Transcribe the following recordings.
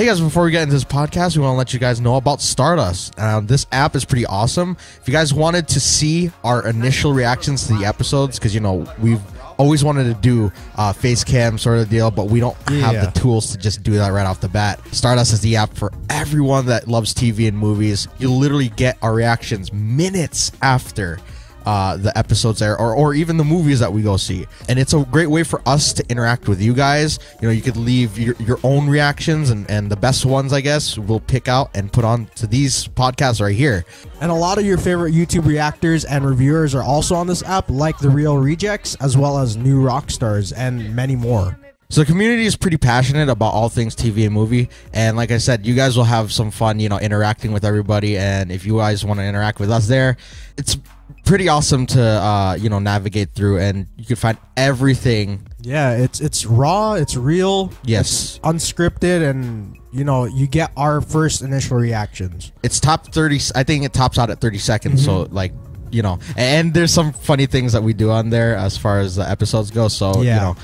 Hey guys, before we get into this podcast, we want to let you guys know about Stardust. This app is pretty awesome. If you guys wanted to see our initial reactions to the episodes, because you know we've always wanted to do face cam sort of deal, but we don't have the tools to just do that right off the bat. Stardust is the app for everyone that loves TV and movies. You literally get our reactions minutes after the episodes air, or even the movies that we go see, and it's a great way for us to interact with you guys. You know, you could leave your own reactions, and the best ones, I guess, we'll pick out and put on to these podcasts right here. And a lot of your favorite YouTube reactors and reviewers are also on this app, like The Real Rejects, as well as New Rock Stars, and many more. So the community is pretty passionate about all things TV and movie, and like I said, you guys will have some fun, you know, interacting with everybody. And if you guys want to interact with us there, it's pretty awesome to you know, navigate through, and you can find everything. Yeah, it's raw, it's real, yes, it's unscripted, and you know, you get our first initial reactions. It's top 30. I think it tops out at 30 seconds. So like, you know, and there's some funny things that we do on there as far as the episodes go. So you know,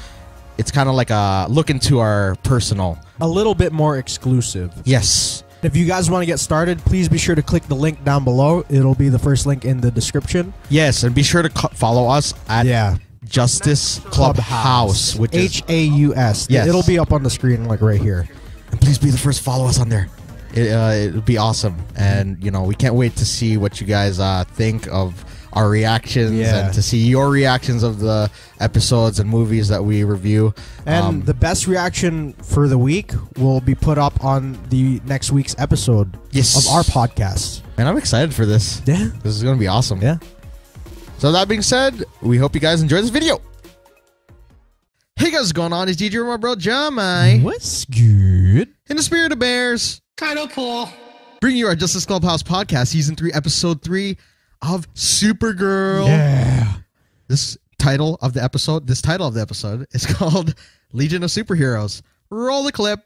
it's kind of like a look into our personal, a little bit more exclusive. Yes. If you guys want to get started, please be sure to click the link down below. It'll be the first link in the description. Yes, and be sure to follow us at Justice Clubhouse, which is H-A-U-S. Yes. It'll be up on the screen, like right here. And please be the first to follow us on there. It'll be awesome, and you know, we can't wait to see what you guys think of our reactions, and to see your reactions of the episodes and movies that we review. And the best reaction for the week will be put up on the next week's episode of our podcast. And I'm excited for this. Yeah. This is going to be awesome. Yeah. So that being said, we hope you guys enjoy this video. Hey guys, what's going on? It's DJ, my bro, Jamai. What's good? In the spirit of bears, kind of cool. Bring you our Justice Clubhouse podcast, season 3, episode 3 of Supergirl. Yeah. This title of the episode is called Legion of Superheroes. Roll the clip.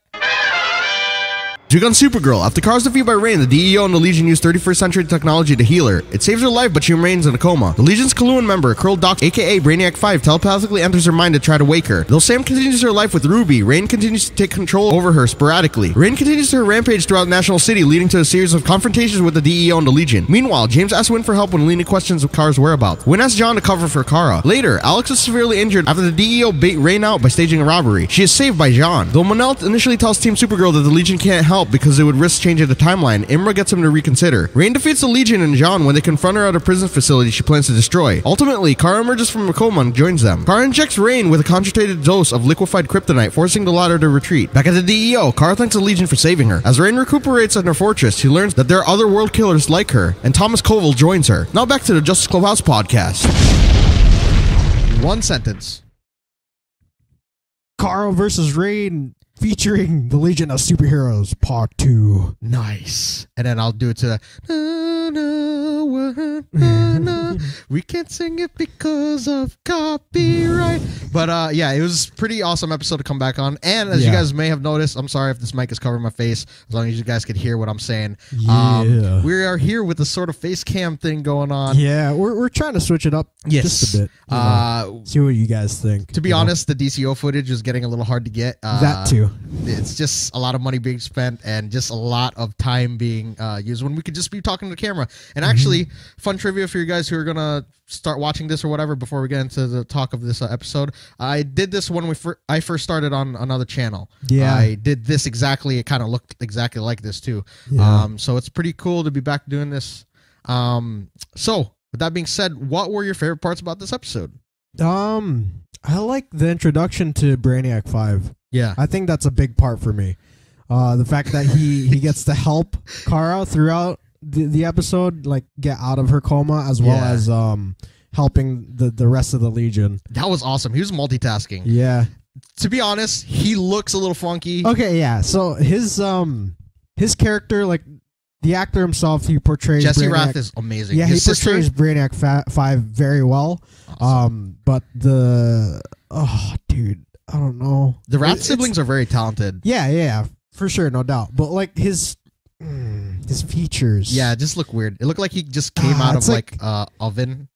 Jig on Supergirl. After Kara's defeated by Reign, the DEO and the Legion use 21st century technology to heal her. It saves her life, but she remains in a coma. The Legion's Kaluan member, Curl Doc, aka Brainiac 5, telepathically enters her mind to try to wake her. Though Sam continues her life with Ruby, Reign continues to take control over her sporadically. Reign continues her rampage throughout National City, leading to a series of confrontations with the DEO and the Legion. Meanwhile, James asks Wynn for help when Lena questions Kara's whereabouts. Wynn asks John to cover for Kara. Later, Alex is severely injured after the DEO bait Reign out by staging a robbery. She is saved by John. Though mon-el initially tells Team Supergirl that the Legion can't help because it would risk changing the timeline, Imra gets him to reconsider. Reign defeats the Legion and John when they confront her at a prison facility she plans to destroy. Ultimately, Kara emerges from a coma and joins them. Kara injects Reign with a concentrated dose of liquefied kryptonite, forcing the latter to retreat. Back at the DEO, Kara thanks the Legion for saving her. As Reign recuperates in her fortress, she learns that there are other world killers like her, and Thomas Koval joins her. Now back to the Justice Clubhouse podcast. One sentence. Kara versus Reign, featuring the Legion of Superheroes, Part 2. Nice. And then I'll do it to we can't sing it because of copyright. But yeah, it was a pretty awesome episode to come back on. And as you guys may have noticed, I'm sorry if this mic is covering my face, as long as you guys could hear what I'm saying. We are here with a sort of face cam thing going on. Yeah, we're trying to switch it up just a bit. See what you guys think. To be honest, the DCO footage is getting a little hard to get. That too. It's just a lot of money being spent and just a lot of time being used when we could just be talking to the camera. And actually, fun trivia for you guys who are going to start watching this or whatever before we get into the talk of this episode. I did this when I first started on another channel. Yeah. I did this exactly. It kind of looked exactly like this too. Yeah. So it's pretty cool to be back doing this. So with that being said, what were your favorite parts about this episode? I like the introduction to Brainiac 5. Yeah. I think that's a big part for me. The fact that he gets to help Kara throughout the episode, like get out of her coma, as well as helping the rest of the Legion. That was awesome. He was multitasking. Yeah. To be honest, he looks a little funky. Okay, yeah. So his character, like the actor himself, he portrays Jesse Brainiac. Rath is amazing. Yeah, his he portrays Brainiac 5 very well. Awesome. But dude, I don't know. The Rath siblings are very talented. Yeah, for sure, no doubt. But like his features, yeah, just look weird. It looked like he just came out of like oven.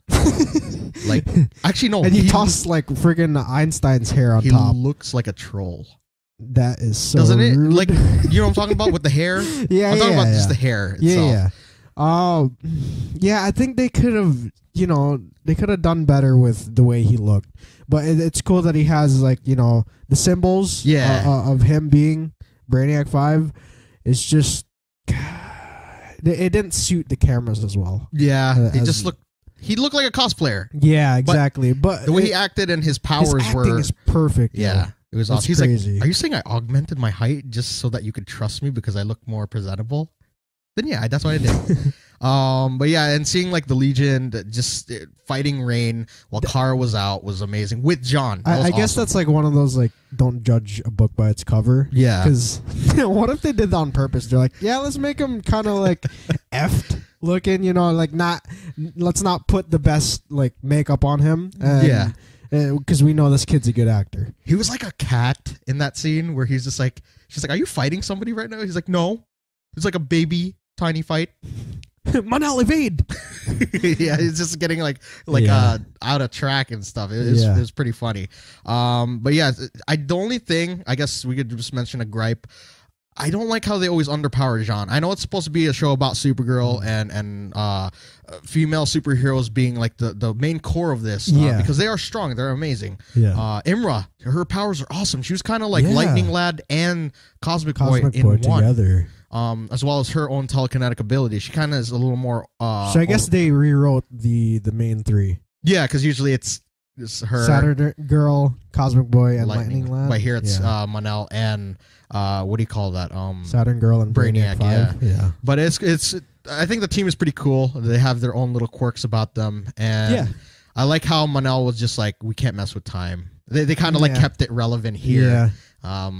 Like, actually no, and he tossed like friggin' Einstein's hair on top. He looks like a troll. That is so Doesn't it? rude. Like, you know what I'm talking about with the hair? Yeah, I'm talking about just the hair itself. Yeah, I think they could have, they could have done better with the way he looked. But it's cool that he has, like, the symbols of him being Brainiac 5. It's just, it didn't suit the cameras as well. Yeah, he looked like a cosplayer. Yeah, exactly. But the way he acted and his powers his acting is perfect. Yeah. It was awesome. He's crazy. like, are you saying I augmented my height just so that you could trust me because I look more presentable? Then yeah, that's what I did. But yeah, and seeing like the Legion just fighting Rain while Kara was out was amazing with John. I guess that's like one of those like don't judge a book by its cover. Yeah. Because what if they did that on purpose? They're like, yeah, let's make him kind of like effed looking, like let's not put the best like makeup on him. Yeah. Because we know this kid's a good actor. He was like a cat in that scene where he's just like, she's like, are you fighting somebody right now? He's like, no. It's like a baby tiny fight. Mon-el, evade. Yeah, he's just getting out of track and stuff. It was pretty funny. But yeah, the only thing, I guess we could just mention a gripe. I don't like how they always underpower Jean. I know it's supposed to be a show about Supergirl and female superheroes being like the main core of this. Because they are strong. They're amazing. Yeah. Imra, her powers are awesome. She was kind of like Lightning Lad and Cosmic Boy in one. Together. As well as her own telekinetic ability. She kind of is a little more... so I guess they rewrote the main three. Yeah, because usually it's her... Saturn Girl, Cosmic Boy, and Lightning Lad. But here it's Mon-el and... what do you call that? Saturn Girl and Brainiac 5. Yeah. But it's I think the team is pretty cool. They have their own little quirks about them. And I like how Mon-el was just like, we can't mess with time. They kind of like kept it relevant here. Yeah.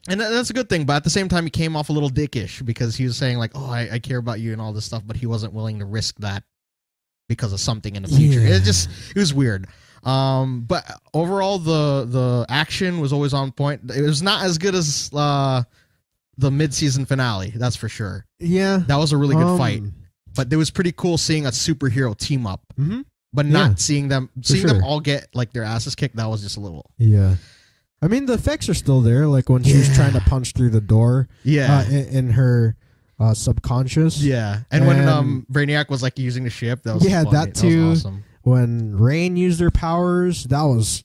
And that's a good thing, but at the same time, he came off a little dickish because he was saying like, "Oh, I care about you and all this stuff," but he wasn't willing to risk that because of something in the future. Yeah. It was weird. But overall, the action was always on point. It was not as good as the mid-season finale, that's for sure. Yeah, that was a really good fight. But it was pretty cool seeing a superhero team up, but not seeing them all get like their asses kicked. That was just a little. Yeah. I mean, the effects are still there, like when she was trying to punch through the door in her subconscious. Yeah. And when Brainiac was like using the ship, that was funny. That too. That was awesome. When Rain used her powers, that was,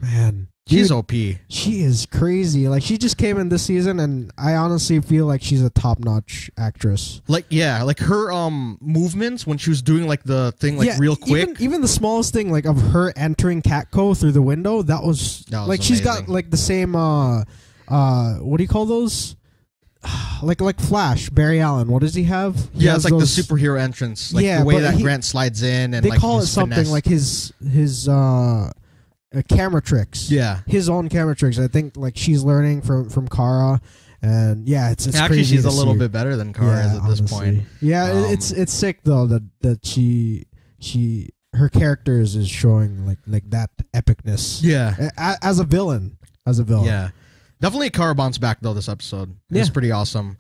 man. She's OP. She is crazy. Like, she just came in this season, and I honestly feel like she's a top-notch actress. Like, yeah, like her movements when she was doing like the thing like real quick. Even the smallest thing, like of her entering Catco through the window, that was like amazing. She's got like the same what do you call those? like Flash, Barry Allen. What does he have? It's like those, the superhero entrance, like the way that Grant slides in, and they call it something finesse. Like his camera tricks. Yeah, his own camera tricks. I think like she's learning from Kara, and it's actually crazy she's a little bit better than Kara is at this point. Yeah, it's sick though that she her characters is showing like that epicness. Yeah, as a villain. Yeah. Definitely Kara bounced back though this episode. It was pretty awesome.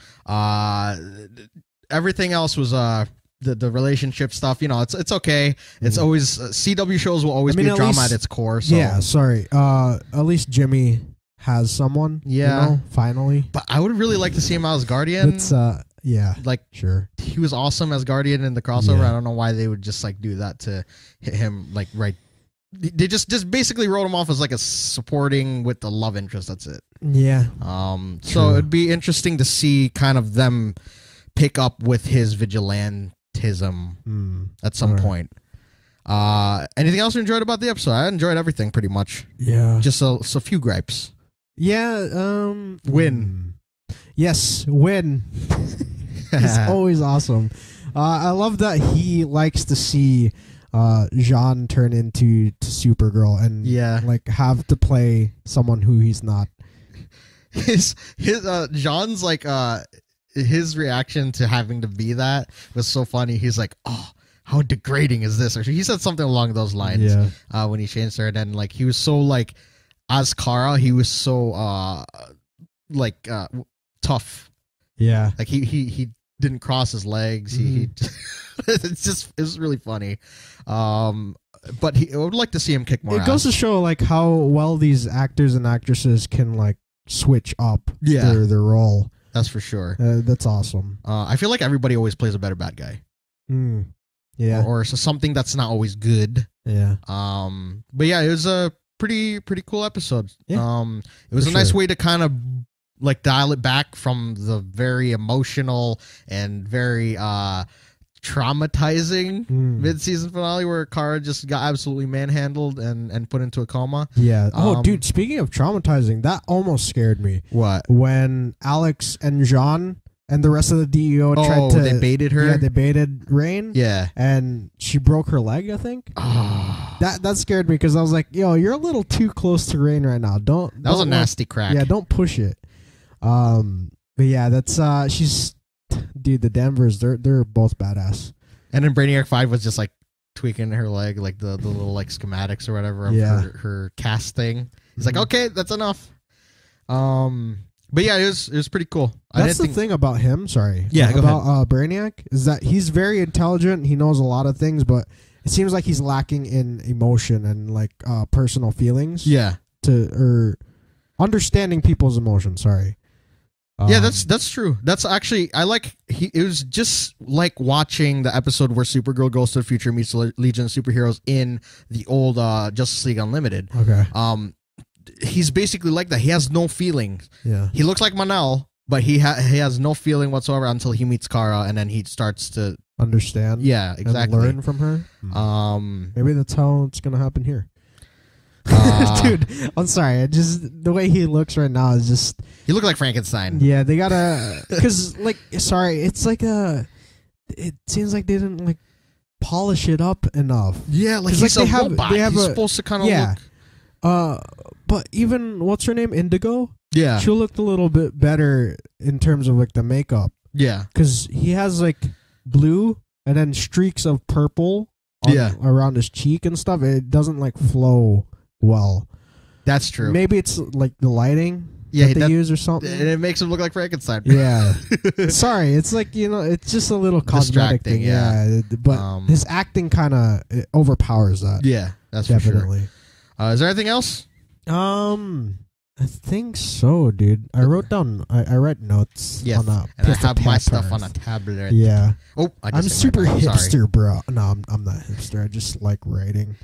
Everything else was the relationship stuff. It's okay. It's always CW shows will always be drama at its core. So. Yeah, sorry. At least Jimmy has someone. Yeah, finally. But I would really like to see him as Guardian. It's like sure. He was awesome as Guardian in the crossover. I don't know why they would just like do that to hit him like right. They just basically wrote him off as like a supporting with the love interest. That's it. Yeah. So it'd be interesting to see kind of them pick up with his vigilantism at some point. Anything else you enjoyed about the episode? I enjoyed everything pretty much. Yeah. Just a few gripes. Yeah. Win. Yes, Win. He's always awesome. I love that he likes to see Jean turn into Supergirl and like have to play someone who he's not. His Jean's like his reaction to having to be that was so funny. He's like, oh, how degrading is this? Or he said something along those lines when he changed her, and then like he was so like as Kara, he was so tough. Yeah, like he didn't cross his legs. He it was really funny. But I would like to see him kick more. It goes to show like how well these actors and actresses can like switch up Yeah. their role. That's for sure. That's awesome. I feel like everybody always plays a better bad guy. Yeah. Or something that's not always good. Yeah. But yeah, it was a pretty cool episode. Yeah, it was for a nice sure. way to kind of like dial it back from the very emotional and very traumatizing mid-season finale where Kara just got absolutely manhandled and put into a coma. Yeah. Oh, dude, speaking of traumatizing, that almost scared me. What? When Alex and Jean and the rest of the DEO tried to... they baited her? Yeah, they baited Rain. Yeah. And she broke her leg, I think. That scared me because I was like, yo, you're a little too close to Rain right now. That was a nasty crack. Yeah, don't push it. But yeah, that's... she's... Dude, the Denvers, they're both badass. And then Brainiac 5 was just like tweaking her leg, like the little like schematics or whatever of her cast thing. He's like, okay, that's enough. But yeah, it was pretty cool. That's the thing about him. Sorry. Yeah, go about Brainiac is that he's very intelligent. He knows a lot of things, but it seems like he's lacking in emotion and like personal feelings. Yeah. Or understanding people's emotions. Sorry. Yeah, that's true. That's actually it was just like watching the episode where Supergirl goes to the future, meets the Legion of Superheroes in the old Justice League Unlimited. Okay. He's basically like that. He has no feelings. Yeah. He looks like Mon-el, but he has no feeling whatsoever until he meets Kara, and then he starts to understand. Yeah, exactly. And learn from her. Maybe that's how it's gonna happen here. Dude, I'm sorry. The way he looks right now is just... He looked like Frankenstein. Yeah, they gotta... Because, like, sorry, it's like it seems like they didn't, like, polish it up enough. Yeah, like he's like, a robot. He's supposed to kind of look... But even, what's her name? Indigo? Yeah. She looked a little bit better in terms of, like, the makeup. Yeah. Because he has, like, blue and then streaks of purple around his cheek and stuff. It doesn't, like, flow... well, that's true. Maybe it's like the lighting that they use or something. And it makes him look like Frankenstein. Yeah. Sorry, it's like, it's just a little cosmetic thing. Yeah. But his acting kind of overpowers that. Yeah, that's definitely. For sure. Is there anything else? I think so, dude. I wrote down. I read notes. Yes, on and I have my stuff on a tablet. Yeah. Oh, I'm super hipster, bro. No, I'm not hipster. I just like writing.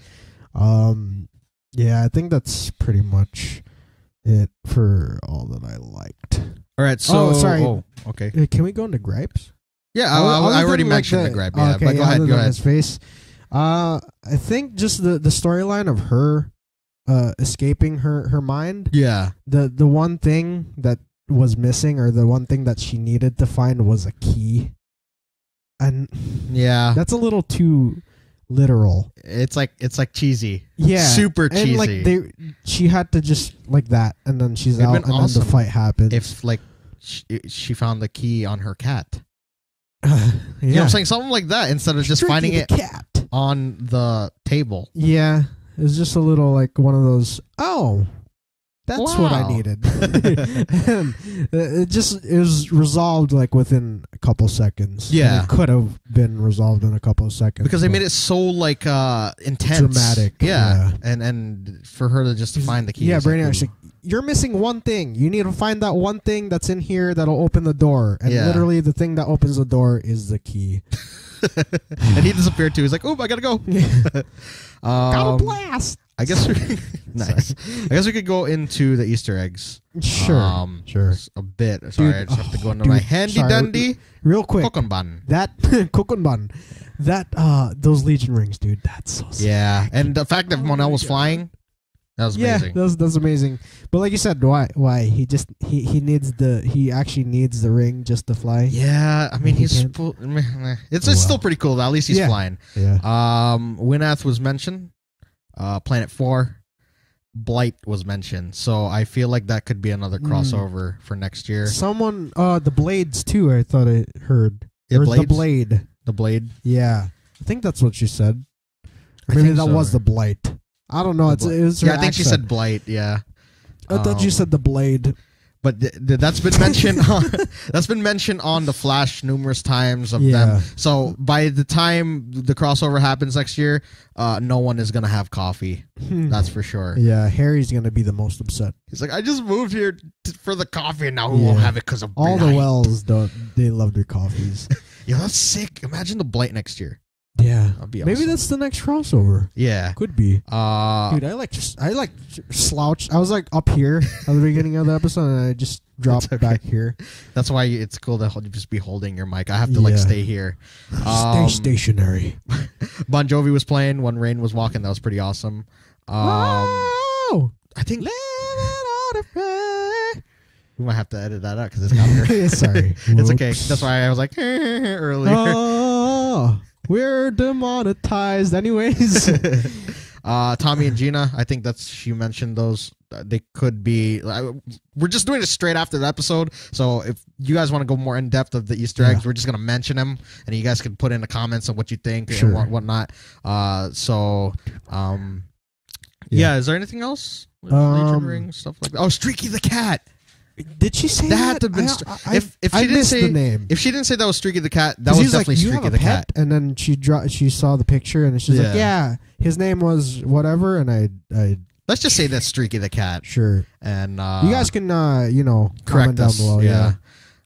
Yeah, I think that's pretty much it for all that I liked. All right, so... sorry. Oh, okay. Can we go into gripes? Yeah, I already mentioned the gripe. Yeah, okay, but go ahead. His face. I think just the storyline of her escaping her mind. Yeah. The one thing that was missing, or the one thing that she needed to find, was a key. And yeah, that's a little too... literal. It's like cheesy. Yeah, super cheesy. And like she had to just like that, and then she's out, and awesome then the fight happens. If like she found the key on her cat. Yeah. You know what I'm saying? Something like that instead of just finding it on the table. Yeah, it was just a little like one of those. Oh, that's what I needed. It was resolved like within a couple seconds. Yeah, and it could have been resolved in a couple of seconds because they made it so like intense, dramatic. Yeah, and for her to just find the key. Yeah, Brainiac's like, you're missing one thing. You need to find that one thing that's in here that'll open the door. And literally, the thing that opens the door is the key. And he disappeared too. He's like, "Oh, I gotta go." Got a blast. I guess nice. I guess we could go into the Easter eggs. Sure, sure. A bit. Sorry, I just have to go into my handy dandy. Real quick. Kokonban. That Kokonban. That those Legion rings, dude. That's so sick. Yeah, and the fact that Mon-el was flying, that was amazing. Yeah, that's amazing. But like you said, why he actually needs the ring just to fly. Yeah, I mean it's still pretty cool. At least he's flying. Yeah. Wynath was mentioned. Planet 4, Blight was mentioned, so I feel like that could be another crossover for next year. Someone, the Blades too. I thought I heard. Yeah, the Blade. The Blade. Yeah, I think that's what she said. Maybe that was the Blight. I don't know. It was her I think she accent. said Blight. Yeah, I thought you said the Blade. but that's been mentioned. That's been mentioned on the Flash numerous times of them. So by the time the crossover happens next year, no one is gonna have coffee. That's for sure. Yeah, Harry's gonna be the most upset. He's like, I just moved here for the coffee, and now we won't have it because of all the Wells. They love their coffees. Yeah, that's sick. Imagine the Blight next year. Yeah, that'd be maybe awesome. that's the next crossover. Yeah, could be. Dude, I like slouched. I was like up here at the beginning of the episode, and I just dropped back here. That's why it's cool to just be holding your mic. I have to like stay here. Stay stationary. Bon Jovi was playing when Rain was walking. That was pretty awesome. Wow. I think we might have to edit that out because it's copyright. Sorry, it's okay. That's why I was like earlier. Oh, we're demonetized, anyways. Tommy and Gina. I think she mentioned those. They could be. We're just doing it straight after the episode. So if you guys want to go more in depth of the Easter eggs, we're just gonna mention them, and you guys can put in the comments of what you think and whatnot. Yeah. Is there anything else? Legion ring stuff like that. Oh, Streaky the cat. Did she say that? Had to have been. If she didn't say the name, if she didn't say that was Streaky the cat, that was definitely Streaky the cat. And then she saw the picture and she's like, yeah, his name was whatever. And I let's just say that's Streaky the cat. Sure. And you guys can correct down below. Yeah.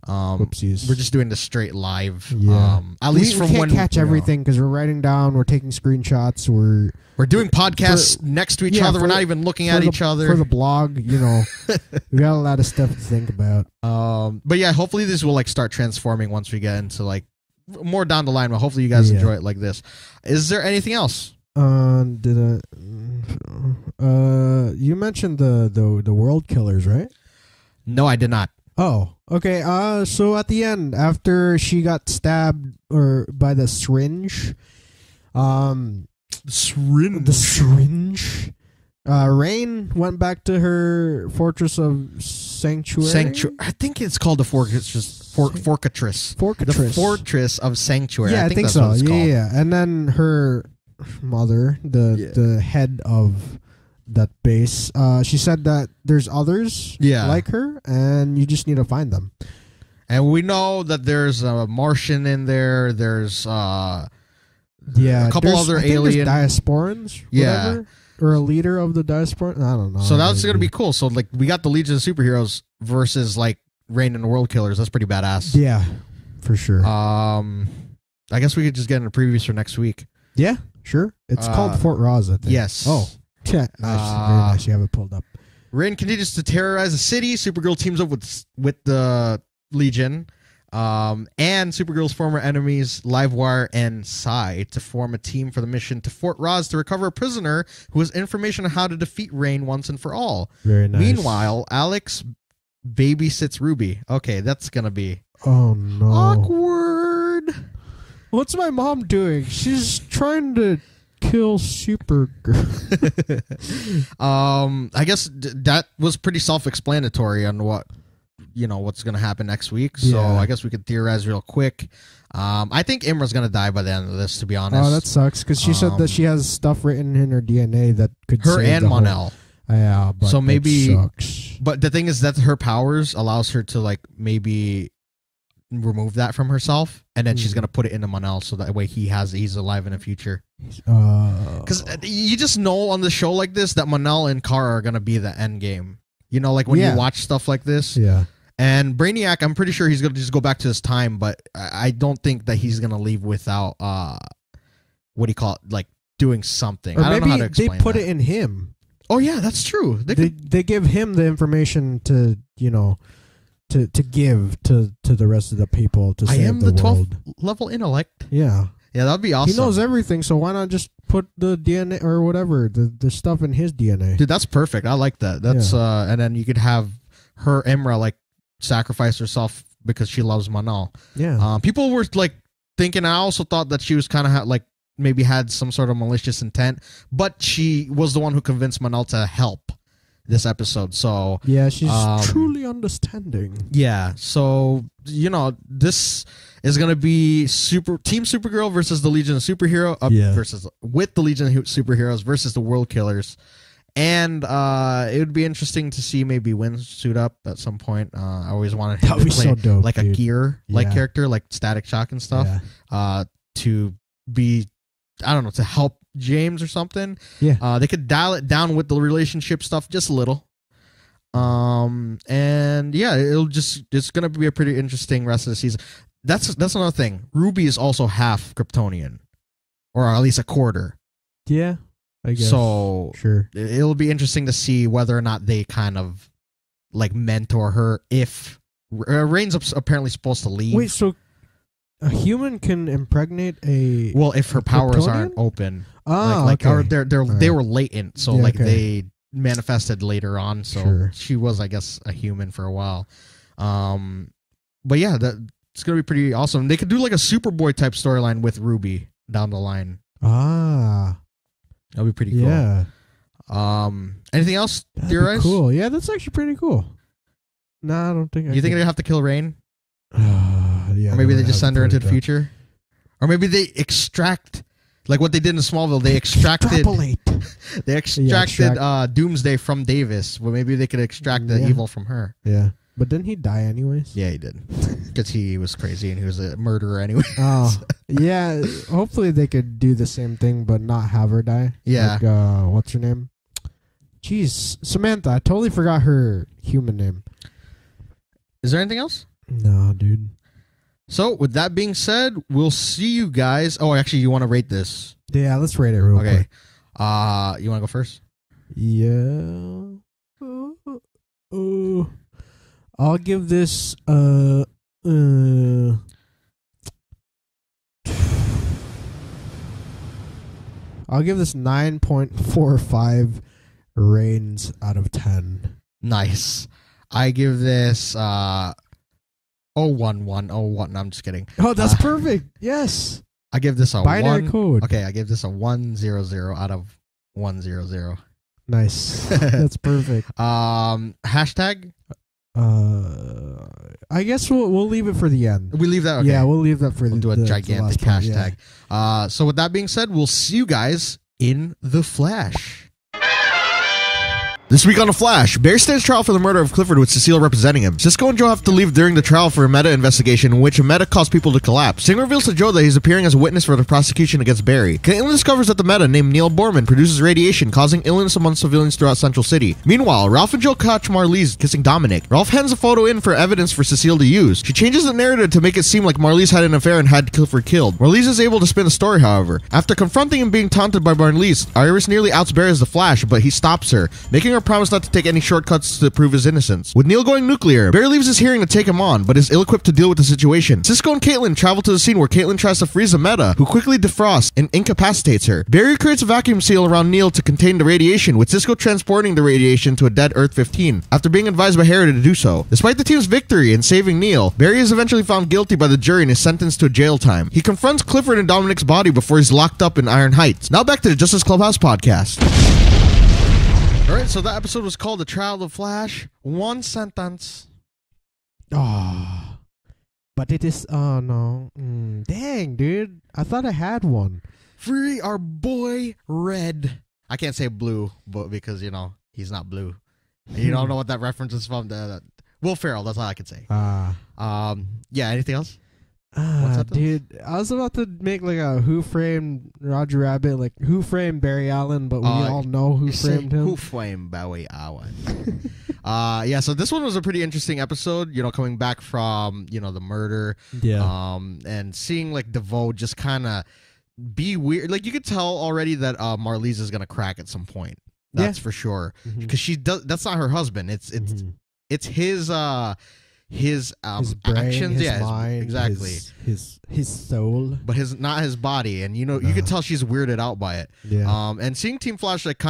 Whoopsies. We're just doing the straight live. Yeah. At least we can't catch everything because we're writing down, we're taking screenshots, we're doing podcasts next to each other. We're not even looking at each other for the blog. We got a lot of stuff to think about. But yeah, hopefully this will like start transforming once we get into like more down the line. But hopefully you guys enjoy it like this. Is there anything else? You mentioned the world killers, right? No, I did not. Oh, okay. So at the end, after she got stabbed by the syringe, the syringe, Rain went back to her fortress of sanctuary. I think it's called the fortress. Fortress. The fortress of sanctuary. Yeah, I think that's so. What it's called. Yeah. And then her mother, the head of that base, she said that there's others like her and you just need to find them. And we know that there's a Martian in there. There's a couple other alien diasporans, whatever, or a leader of the diaspora. I don't know. So that's gonna be cool. So like we got the Legion of Superheroes versus like Rain and the World Killers. That's pretty badass. Yeah, for sure. I guess we could just get into previews for next week. Yeah, sure. It's called Fort Ross, I think. Yes. Oh. Yeah, nice. Very nice. You have it pulled up. Rain continues to terrorize the city. Supergirl teams up with the Legion, and Supergirl's former enemies Livewire and Psy to form a team for the mission to Fort Ross to recover a prisoner who has information on how to defeat Rain once and for all. Very nice. Meanwhile, Alex babysits Ruby. Okay, that's gonna be awkward. What's my mom doing? She's trying to kill Supergirl. I guess that was pretty self-explanatory on what's going to happen next week. So I guess we could theorize real quick. I think Imra's going to die by the end of this, to be honest. Oh, that sucks because she said that she has stuff written in her DNA that could her save and Mon-el. Yeah, but so maybe. Sucks. But the thing is that her powers allows her to like maybe remove that from herself, and then she's gonna put it into Mon-el, so that way he's alive in the future. Because you just know on the show like this that Mon-el and Kara are gonna be the end game. Like when you watch stuff like this. Yeah. And Brainiac, I'm pretty sure he's gonna just go back to his time, but I don't think that he's gonna leave without what do you call it, like doing something. Or I don't know how to explain. They put it in him. Oh yeah, that's true. They give him the information to to give to the rest of the people to save the world. 12th level intellect. Yeah. Yeah, that'd be awesome. He knows everything, so why not just put the DNA or whatever, the stuff in his DNA? Dude, that's perfect. I like that. That's and then you could have her Imra like sacrifice herself because she loves Mon-el. Yeah. People were like thinking, I also thought that she was kind of like maybe had some sort of malicious intent, but she was the one who convinced Mon-el to help this episode. So yeah, she's truly understanding. Yeah, so this is gonna be Team Supergirl versus the Legion of Superhero versus with the Legion of Superheroes versus the World Killers, And it would be interesting to see maybe Win suit up at some point. I always wanted him That would to be play so dope, like a dude. gear character, like Static Shock and stuff. To be, I don't know, to help James or something. Yeah. They could dial it down with the relationship stuff just a little. And yeah, it's gonna be a pretty interesting rest of the season. That's another thing. Ruby is also half Kryptonian, or at least a quarter. Yeah, I guess. So sure, it'll be interesting to see whether or not they kind of like mentor her. If Rain's apparently supposed to leave. Wait, so a human can impregnate a if her powers Kryptonian? aren't open, okay. or they were latent, so Yeah, they manifested later on. So Sure. she was, I guess, a human for a while. But yeah, it's gonna be pretty awesome. They could do like a Superboy type storyline with Ruby down the line. That'll be pretty cool. Yeah. Anything else That'd theorize? be cool. Yeah, that's actually pretty cool. No, I don't think. You think they have to kill Rain? Yeah. Or maybe they would just have send to her put into it the down. future? Or maybe they extract, like what they did in Smallville, they extracted Doomsday from Davis. Well, maybe they could extract the evil from her. Yeah. But didn't he die anyways? Yeah, he did. Because he was crazy and he was a murderer anyway. Oh, yeah. Hopefully they could do the same thing, but not have her die. Yeah. Like, what's her name? Jeez, Samantha. I totally forgot her human name. Is there anything else? No, dude. So, with that being said, we'll see you guys. Oh, actually, you want to rate this? Yeah, let's rate it real quick. You want to go first? Yeah. I'll give this I'll give this 9.45 rains out of 10. Nice. I give this 01101. No, I'm just kidding. Oh, that's perfect. Yes. I give this a binary code. Okay, I give this a 100 out of 100. Nice. That's perfect. Hashtag? I guess we'll leave it for the end. We leave that? Okay. Yeah, we'll leave that for we'll do a gigantic hashtag. Yeah. So with that being said, we'll see you guys in the Flash. This week on The Flash, Barry stands trial for the murder of Clifford with Cecile representing him. Cisco and Joe have to leave during the trial for a meta investigation in which a meta caused people to collapse. Singh reveals to Joe that he's appearing as a witness for the prosecution against Barry. Caitlin discovers that the meta named Neil Borman produces radiation causing illness among civilians throughout Central City. Meanwhile, Ralph and Joe catch Marlize kissing Dominic. Ralph hands a photo in for evidence for Cecile to use. She changes the narrative to make it seem like Marlize had an affair and had Clifford killed. Marlize is able to spin the story, however. After confronting and being taunted by Marlize, Iris nearly outs Barry as the Flash, but he stops her, making her promise not to take any shortcuts to prove his innocence. With Neil going nuclear, Barry leaves his hearing to take him on, but is ill-equipped to deal with the situation. Cisco and Caitlin travel to the scene where Caitlin tries to freeze the meta, who quickly defrosts and incapacitates her. Barry creates a vacuum seal around Neil to contain the radiation, with Cisco transporting the radiation to a dead Earth-15, after being advised by Harry to do so. Despite the team's victory in saving Neil, Barry is eventually found guilty by the jury and is sentenced to jail time. He confronts Clifford and Dominic's body before he's locked up in Iron Heights. Now back to the Justice Clubhouse podcast. Alright, so that episode was called The Trial of the Flash. One sentence. But it is, no. Dang, dude. I thought I had one. Free our boy Red. I can't say blue, but because, he's not blue. You don't know what that reference is from. Will Ferrell, that's all I can say. Yeah, anything else? Dude, I was about to make like a Who Framed Roger Rabbit, like Who Framed Barry Allen, but we all know who framed him. Who framed Barry Allen? Yeah, so this one was a pretty interesting episode, coming back from, the murder. Yeah. And seeing like DeVoe just kind of be weird. Like you could tell already that Marlize is going to crack at some point. That's for sure. Because she does. That's not her husband. It's his brain, actions, his mind, exactly, his soul, but not his body, and you could tell she's weirded out by it. Yeah. And seeing Team Flash, like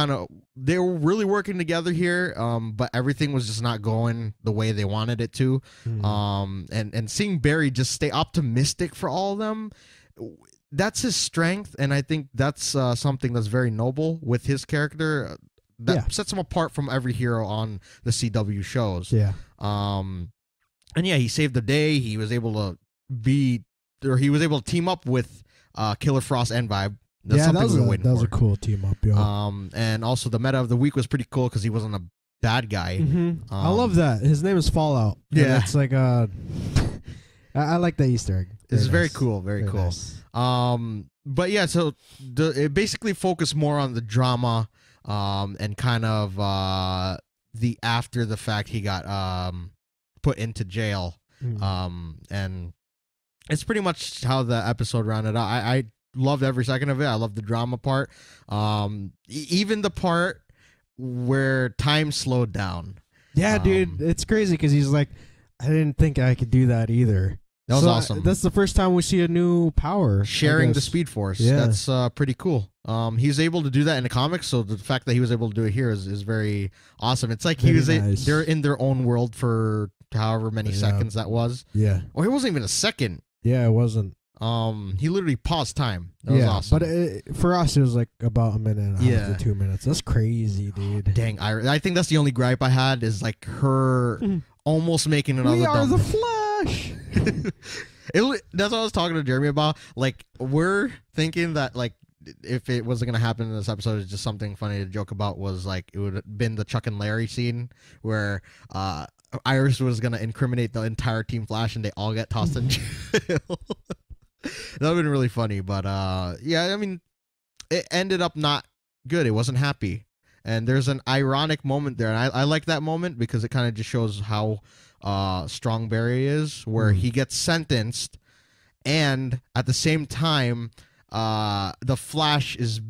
they were really working together here, but everything was just not going the way they wanted it to. And seeing Barry just stay optimistic for all of them, that's his strength, and I think that's something that's very noble with his character. That sets him apart from every hero on the CW shows. Yeah. And yeah, he saved the day. He was able to team up with Killer Frost and Vibe. That's something that we were waiting was for. a cool team up, yo. And also the meta of the week was pretty cool because he wasn't a bad guy. I love that. His name is Fallout. Yeah. And it's like I like the Easter egg. It's very cool. Very cool. Nice. But yeah, so it basically focused more on the drama, and kind of the after the fact he got put into jail. And it's pretty much how the episode rounded out. I loved every second of it. I loved the drama part. Even the part where time slowed down. Yeah, dude, it's crazy because he's like, I didn't think I could do that either. That was awesome. That's the first time we see a new power. Sharing the Speed Force. Yeah. That's pretty cool. He's able to do that in the comics, so the fact that he was able to do it here is very awesome. It's like Nice. they're in their own world for however many seconds that was. Yeah. Or it wasn't even a second. Yeah, it wasn't. He literally paused time. That was awesome. But for us, it was like about a minute and a half to 2 minutes. That's crazy, dude. Dang, I think that's the only gripe I had is like her almost making another. We are the Flash. That's what I was talking to Jeremy about. Like, we're thinking that like if it wasn't gonna happen in this episode, it's just something funny to joke about. Was like it would have been the Chuck and Larry scene where Iris was gonna incriminate the entire Team Flash and they all get tossed in jail. That would have been really funny, but yeah, I mean, it ended up not good. It wasn't happy, and there's an ironic moment there, and I like that moment because it kind of just shows how strong Barry is, where he gets sentenced, and at the same time, the Flash is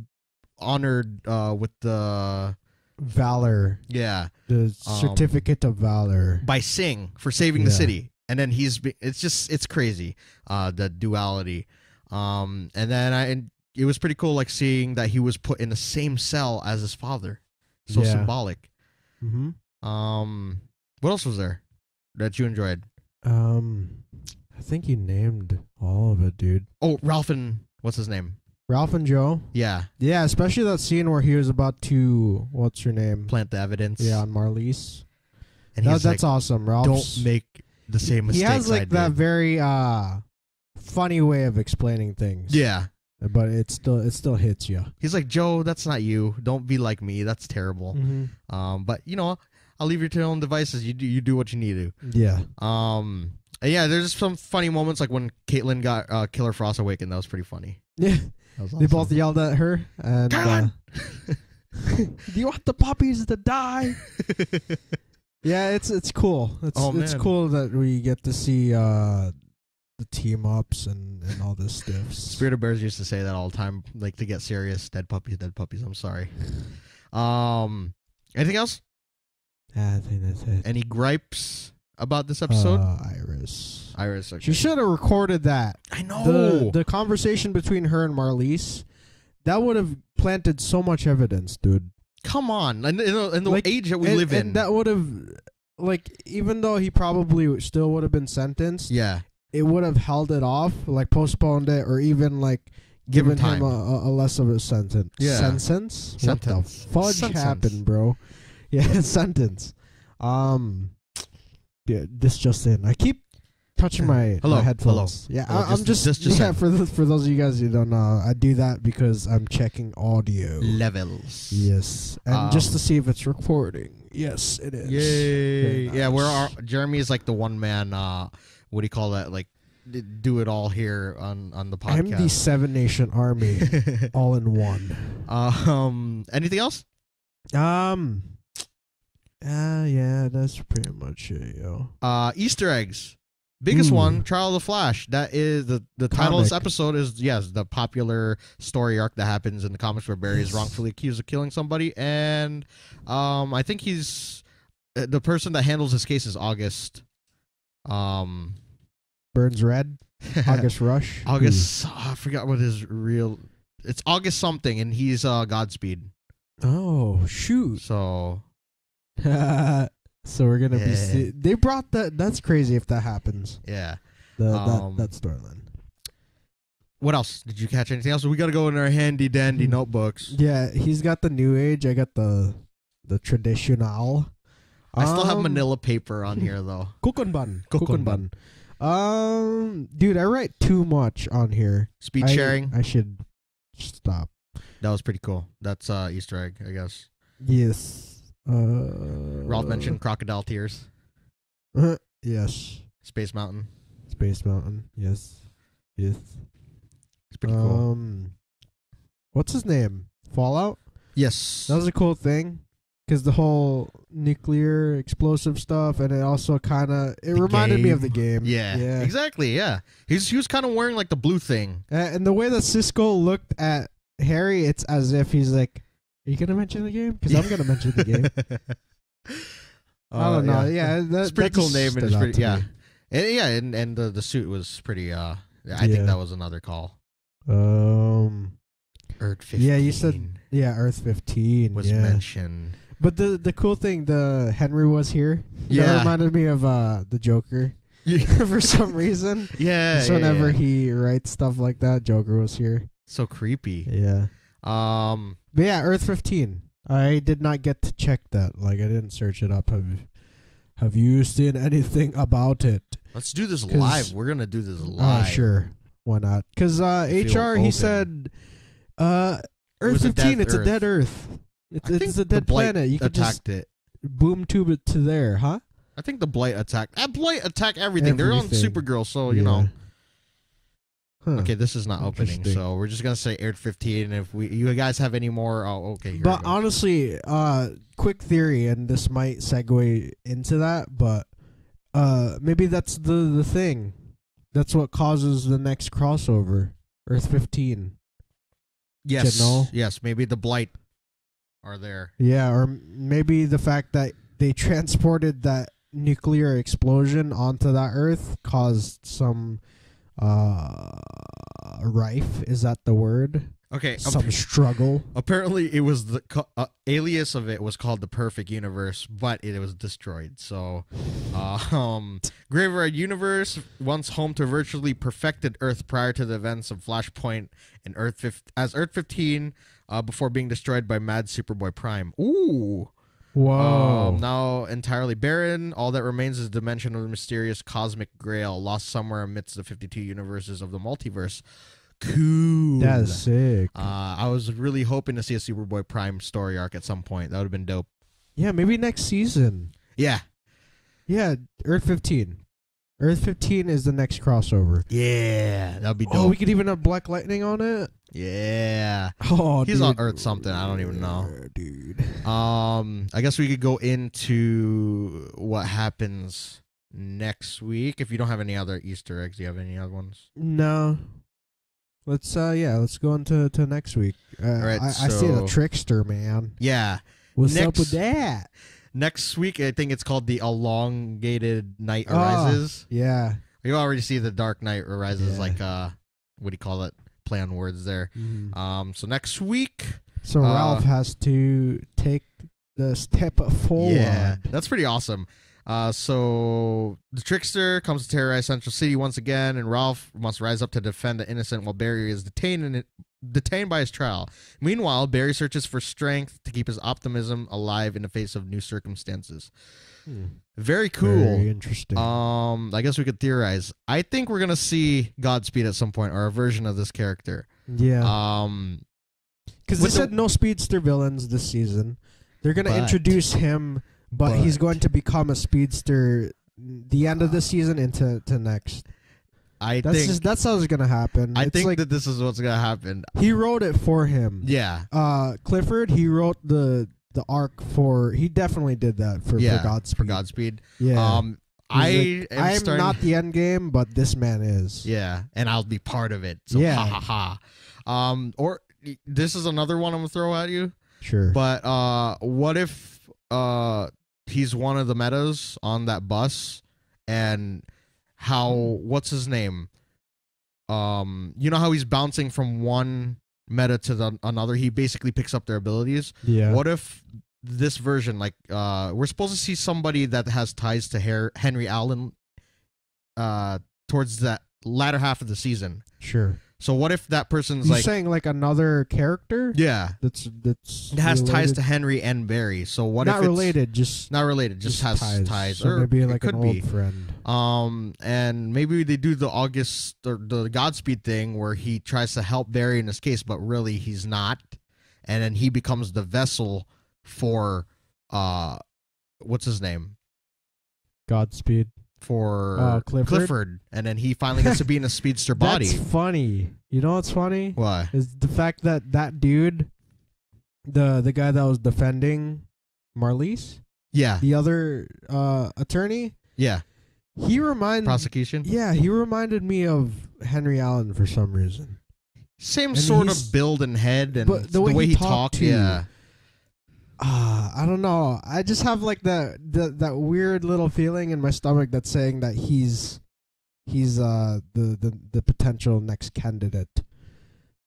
honored with the Valor. Yeah, The certificate of valor by Singh for saving the city. And then it's crazy, the duality. And then it was pretty cool, like seeing that he was put in the same cell as his father. So symbolic. What else was there that you enjoyed? I think you named all of it, dude. Oh, Ralph and what's his name? Ralph and Joe. Yeah. Yeah, especially that scene where he was about to, what's her name? Plant the evidence. Yeah, on Marliese. And that's like, awesome. Ralph's, don't make the same mistakes. He has like that very funny way of explaining things. Yeah. But it still hits you. He's like, Joe, that's not you. Don't be like me. That's terrible. But you know, I'll leave you to your own devices. You do what you need to. Yeah. Yeah, there's some funny moments like when Caitlin got Killer Frost awakened. That was pretty funny. Yeah. Awesome. They both yelled at her and do you want the puppies to die? Yeah, it's cool. It's cool that we get to see the team ups and all this stuff. Spirit of Bears used to say that all the time, like to get serious. Dead puppies, dead puppies. I'm sorry. Anything else? I think that's it. Any gripes about this episode? Iris. Okay. She should have recorded that. I know. The conversation between her and Marliese, that would have planted so much evidence, dude. Come on. In the like, age that we live in. And that would have, like, even though he probably still would have been sentenced, it would have held it off, like postponed it, or even like given him a less of a sentence. Yeah. Sentence? What the fudge happened, bro? Yeah, sentence. Yeah, this just in. I keep touching my headphones. Hello. Yeah, I'm just for those of you guys who don't know, I do that because I'm checking audio levels. Yes, and just to see if it's recording. Yes, it is. Yay! Nice. Yeah, Jeremy is like the one man. What do you call that? Like, do it all here on the podcast. I'm the Seven Nation Army, all in one. Anything else? Yeah, that's pretty much it, yo. Easter eggs. Biggest one, Trial of the Flash. That is the title of this episode is the popular story arc that happens in the comics where Barry is wrongfully accused of killing somebody, and I think he's the person that handles his case is August. Burns Red, August Rush. August. I forgot what his real. It's August something, and he's Godspeed. Oh shoot! So. So we're gonna be. They brought that. That's crazy if that happens. Yeah. That storyline. What else? Did you catch anything else? We gotta go in our handy dandy notebooks. Yeah, he's got the new age. I got the traditional. I still have manila paper on here though. Kukunban. Dude, I write too much on here. Speed sharing. I should Stop. That was pretty cool. That's Easter egg, I guess. Yes. Ralph mentioned crocodile tears. Yes. Space Mountain. Space Mountain. Yes. Yes. It's pretty cool. What's his name? Fallout? Yes. That was a cool thing. Because the whole nuclear explosive stuff, and it also kind of reminded me of the game. Yeah. Exactly. Yeah. He was kind of wearing like the blue thing. And the way that Cisco looked at Harry, it's as if he's like, "Are you gonna mention the game? Because I'm gonna mention the game." I don't know. Yeah, it's a pretty cool name, and it's pretty and the suit was pretty. I think that was another call. Earth 15. Yeah, you said Earth 15 was mentioned. But the cool thing, the Henry was here. Yeah, that reminded me of the Joker. For some reason. Yeah. So whenever he writes stuff like that, Joker was here. So creepy. Yeah. But yeah, Earth 15. I did not get to check that. Like, I didn't search it up. Have you seen anything about it? Let's do this live. We're gonna do this live. Sure. Why not? Because HR, he said, Earth 15. It's a dead Earth. It's a dead planet. You could just boom tube it to there, huh? I think the Blight attacked. Blight attack everything. They're on Supergirl, so you know. Huh. Okay, this is not opening, so we're just gonna say Earth 15. If you guys have any more, okay. But honestly, quick theory, and this might segue into that, but maybe that's the thing. That's what causes the next crossover, Earth 15. Yes, you know? Yes. Maybe the Blight are there. Yeah, or maybe the fact that they transported that nuclear explosion onto that Earth caused some rife. Is that the word? Okay. Some struggle. Apparently, it was the alias of it was called the Perfect Universe, but it was destroyed. So, Graveyard Universe, once home to a virtually perfected Earth prior to the events of Flashpoint and Earth 15, before being destroyed by Mad Superboy Prime. Ooh. Whoa. Now entirely barren. All that remains is a dimension of the mysterious cosmic grail lost somewhere amidst the 52 universes of the multiverse. Cool. That's sick. I was really hoping to see a Superboy Prime story arc at some point. That would have been dope. Yeah, maybe next season. Yeah. Yeah, Earth 15. Earth 15 is the next crossover. Yeah, that'd be dope. Oh, we could even have Black Lightning on it. Yeah. Oh, he's on Earth something. I don't even know. Dude. I guess we could go into what happens next week. If you don't have any other Easter eggs, do you have any other ones? No. Let's go into next week. All right, I see the Trickster, man. Yeah. What's up with that? Next week, I think it's called the Elongated Night Arises. Yeah. You already see the Dark Knight Arises, like what do you call it? Play on words there. Mm-hmm. So next week, so Ralph has to take the step forward. Yeah, that's pretty awesome. So the Trickster comes to terrorize Central City once again, and Ralph must rise up to defend the innocent while Barry is detained by his trial. Meanwhile, Barry searches for strength to keep his optimism alive in the face of new circumstances. Very cool. Very interesting. I guess we could theorize. I think we're gonna see Godspeed at some point, or a version of this character. Yeah. Because they said no speedster villains this season. They're gonna introduce him, but he's going to become a speedster the end of the season into next. That's how it's gonna happen. I think that this is what's gonna happen. He wrote it for him. Yeah. Clifford, he wrote the arc for. He definitely did that for Godspeed. For Godspeed. Yeah. I am not the end game, but this man is. Yeah, and I'll be part of it. So ha ha ha. Or this is another one I'm gonna throw at you. Sure. But what if he's one of the metas on that bus, and what's his name? You know how he's bouncing from one meta to another? He basically picks up their abilities. Yeah. What if this version, like, we're supposed to see somebody that has ties to Henry Allen towards that latter half of the season. Sure. So what if that person's You're like saying like another character? Yeah. That's it has ties to Henry and Barry. So what if it's related, just not related, just has ties. So or maybe it like could an be. old friend. And maybe they do the August or the Godspeed thing where he tries to help Barry in this case, but really he's not. And then he becomes the vessel for what's his name? Godspeed. For Clifford. And then he finally gets to be in a speedster body. That's funny. You know what's funny? Why? Is the fact that dude, the guy that was defending Marlies? Yeah. The other attorney? Yeah. He prosecution? Yeah, he reminded me of Henry Allen for some reason. Same sort of build and head and but the way he talked. Yeah. I don't know. I just have like that weird little feeling in my stomach that's saying that he's the potential next candidate.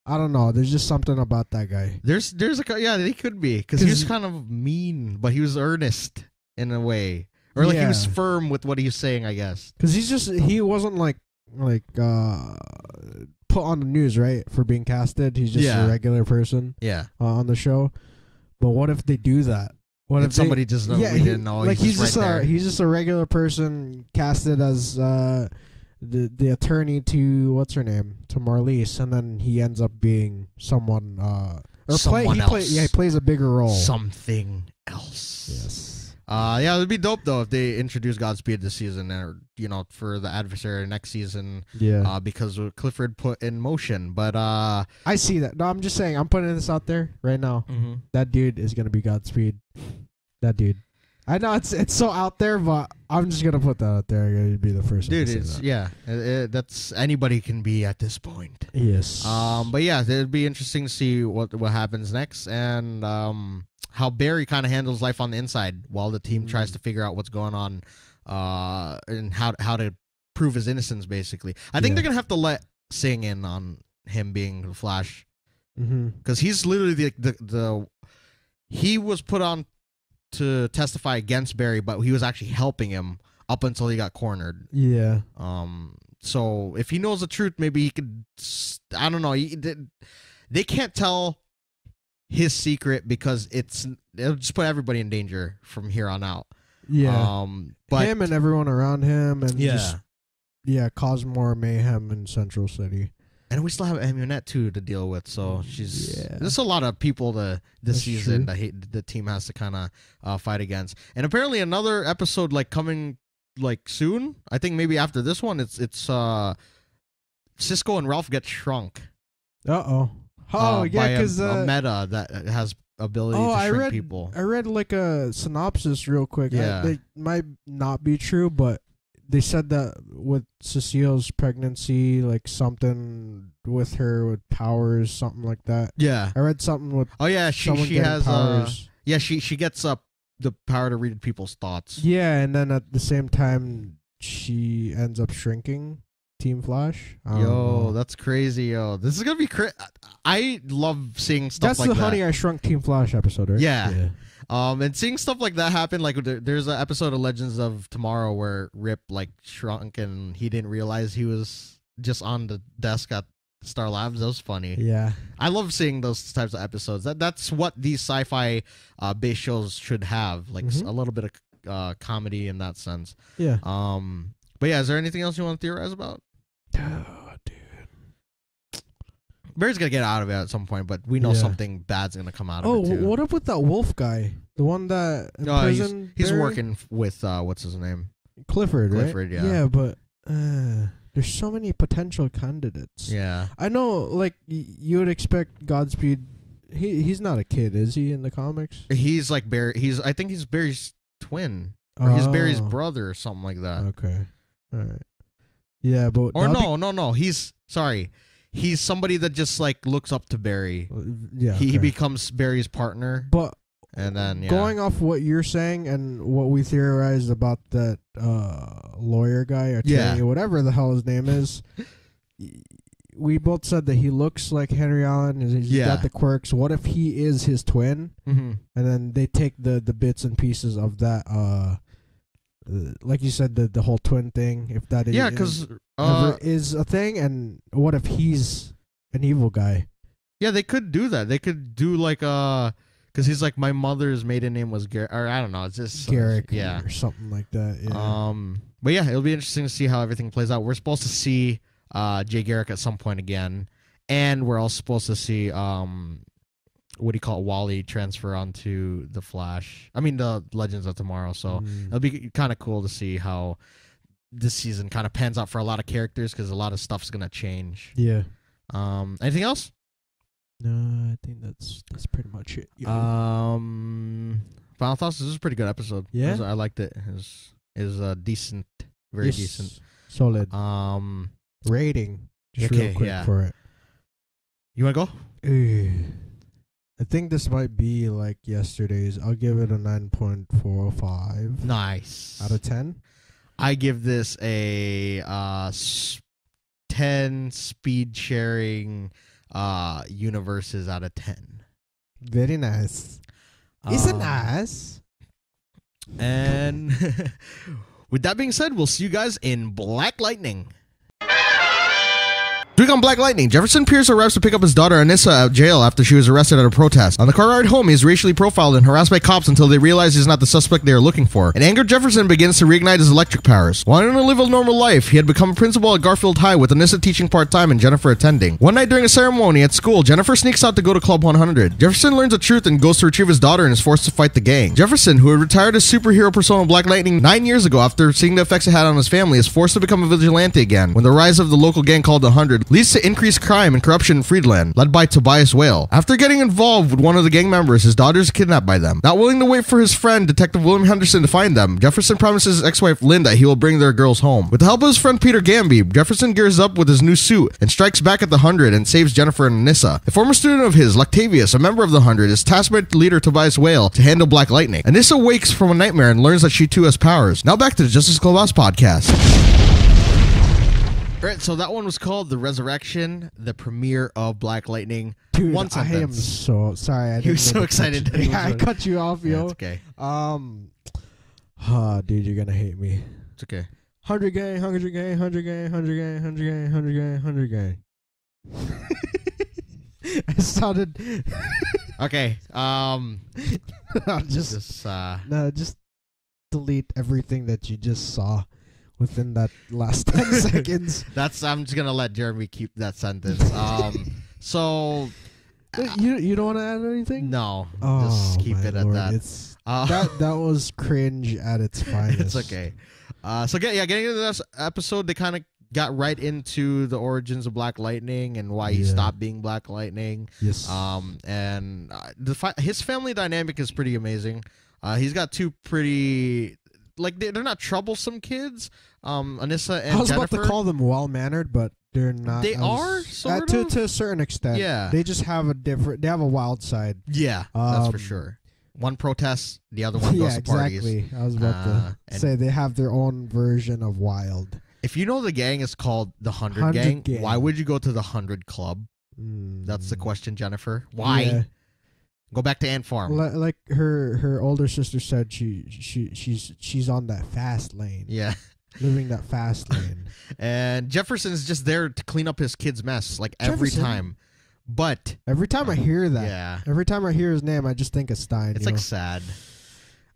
I don't know. There's just something about that guy. There's he could be because he was kind of mean, but he was earnest in a way, or like he was firm with what he was saying, I guess. Because he wasn't like put on the news, right, for being casted. He's just a regular person. Yeah. On the show. But what if they do that? What if somebody just we didn't know? Like he's just a regular person casted as the attorney to what's her name, to Marlies, and then he ends up being someone he plays a bigger role. Something else. Yes. Yeah, it'd be dope though if they introduce Godspeed this season, or for the adversary next season. Yeah. Because Clifford put in motion, but I see that. No, I'm just saying. I'm putting this out there right now. Mm-hmm. That dude is gonna be Godspeed. That dude. I know it's so out there, but I'm just gonna put that out there. You'd be the first. Dude, one to say that. That's anybody can be at this point. Yes. But yeah, it'd be interesting to see what happens next, and how Barry kind of handles life on the inside while the team tries to figure out what's going on, and how to prove his innocence. Basically, I think they're gonna have to let Sing in on him being the Flash, because he's literally the he was put on to testify against Barry, but he was actually helping him up until he got cornered. Yeah. So if he knows the truth, maybe he could. I don't know. They can't tell his secret because it'll just put everybody in danger from here on out. Yeah. But him and everyone around him, and just cause more mayhem in Central City. And we still have Amunet too to deal with, so there's a lot of people this season that the team has to kind of fight against. And apparently another episode coming soon. I think maybe after this one, it's Cisco and Ralph get shrunk. Yeah, because a meta that has ability to shrink people. I read a synopsis real quick. Yeah, it might not be true, but they said that with Cecile's pregnancy, something with her with powers, something like that. Yeah, I read something with. Oh yeah, she has powers. She gets the power to read people's thoughts. Yeah, and then at the same time, she ends up shrinking Team Flash. Yo, that's crazy, yo. This is gonna be crazy. I love seeing stuff like that. That's the Honey, I Shrunk Team Flash episode, right? Yeah. And seeing stuff like that happen, there's an episode of Legends of Tomorrow where Rip shrunk and he didn't realize he was just on the desk at Star Labs. That was funny. Yeah, I love seeing those types of episodes. That's what these sci-fi based shows should have, a little bit of comedy in that sense. Yeah. But yeah, is there anything else you want to theorize about? Oh, dude. Barry's gonna get out of it at some point, but we know something bad's gonna come out of it too. What up with that wolf guy? The one that in prison? He's working with what's his name? Clifford, right? Clifford, yeah. Yeah, but there's so many potential candidates. Yeah. I know, you would expect Godspeed. He's not a kid, is he, in the comics? He's like Barry. I think he's Barry's twin. Or he's Barry's brother or something like that. Okay. All right. Yeah, but... Or no. He's somebody that just looks up to Barry. Yeah. He becomes Barry's partner. But and then going off what you're saying and what we theorized about that lawyer guy, attorney, whatever the hell his name is, we both said that he looks like Henry Allen. He's got the quirks. What if he is his twin? Mm-hmm. And then they take the bits and pieces of that, like you said, the whole twin thing. If that because is a thing, and what if he's an evil guy. Yeah, they could do that. They could do like because he's like, my mother's maiden name was Garrick, or I don't know. It's just Garrick, yeah, or something like that. Yeah. But yeah, it'll be interesting to see how everything plays out. We're supposed to see Jay Garrick at some point again, and we're also supposed to see what do you call it, Wally transfer onto the Flash. I mean, the Legends of Tomorrow. So it'll be kind of cool to see how this season kind of pans out for a lot of characters, because a lot of stuff's gonna change. Yeah. Anything else? No, I think that's pretty much it. Yeah. Final thoughts. This is a pretty good episode. Yeah, I liked it. It was decent, very decent, solid. Rating. Just real quick for it. You want to go? I think this might be like yesterday's. I'll give it a 9.405. Nice. Out of 10. I give this a 10 speed sharing universes out of 10. Very nice. It's nice. And with that being said, we'll see you guys in Black Lightning. This week on Black Lightning, Jefferson Pierce arrives to pick up his daughter Anissa at jail after she was arrested at a protest. On the car ride home, he is racially profiled and harassed by cops until they realize he's not the suspect they are looking for. And angered Jefferson begins to reignite his electric powers. Wanting to live a normal life, he had become a principal at Garfield High, with Anissa teaching part-time and Jennifer attending. One night during a ceremony at school, Jennifer sneaks out to go to Club 100. Jefferson learns the truth and goes to retrieve his daughter and is forced to fight the gang. Jefferson, who had retired as superhero persona Black Lightning 9 years ago after seeing the effects it had on his family, is forced to become a vigilante again when the rise of the local gang called the 100 leads to increased crime and corruption in Friedland, led by Tobias Whale. After getting involved with one of the gang members, his daughter is kidnapped by them. Not willing to wait for his friend, Detective William Henderson, to find them, Jefferson promises his ex-wife Lynn that he will bring their girls home. With the help of his friend Peter Gamby, Jefferson gears up with his new suit and strikes back at the 100 and saves Jennifer and Anissa. A former student of his, Lactavius, a member of the 100, is tasked by leader Tobias Whale to handle Black Lightning. Anissa wakes from a nightmare and learns that she too has powers. Now back to the Justice Clubhouse podcast. Alright, so that one was called The Resurrection, the premiere of Black Lightning. Dude, one sentence. I am so sorry. He was so excited. I cut you off, yo. Yeah, it's okay. Dude, you're gonna hate me. It's okay. 100 gang, 100 gang, 100 gang, 100 gang, 100 gang, 100 gang, 100 gang. I sounded. Okay. Just delete everything that you just saw within that last 10 seconds. I'm just gonna let Jeremy keep that sentence. So you don't want to add anything? No. Just keep it at that. It's that was cringe at its finest. It's okay. Getting into this episode, they kind of got right into the origins of Black Lightning and why he stopped being Black Lightning. Yes. And his family dynamic is pretty amazing. He's got two pretty, like, they're not troublesome kids. Anissa and Jennifer. I was about to call them well-mannered, but they're not. They are, sort of? To a certain extent. Yeah. They just have they have a wild side. Yeah, that's for sure. One protests, the other one goes to parties. Exactly. I was about to say they have their own version of wild. If you know the gang is called the 100 gang, why would you go to the 100 Club? That's the question, Jennifer. Why? Yeah. Go back to Ant Farm. Like her older sister said, she's on that fast lane. Yeah. Living that fast lane. And Jefferson's just there to clean up his kid's mess, like every time. But every time I hear that, every time I hear his name, I just think of Stein. It's like sad.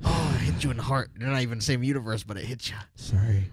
Oh, it hit you in the heart. They're not even the same universe, but it hit you. Sorry.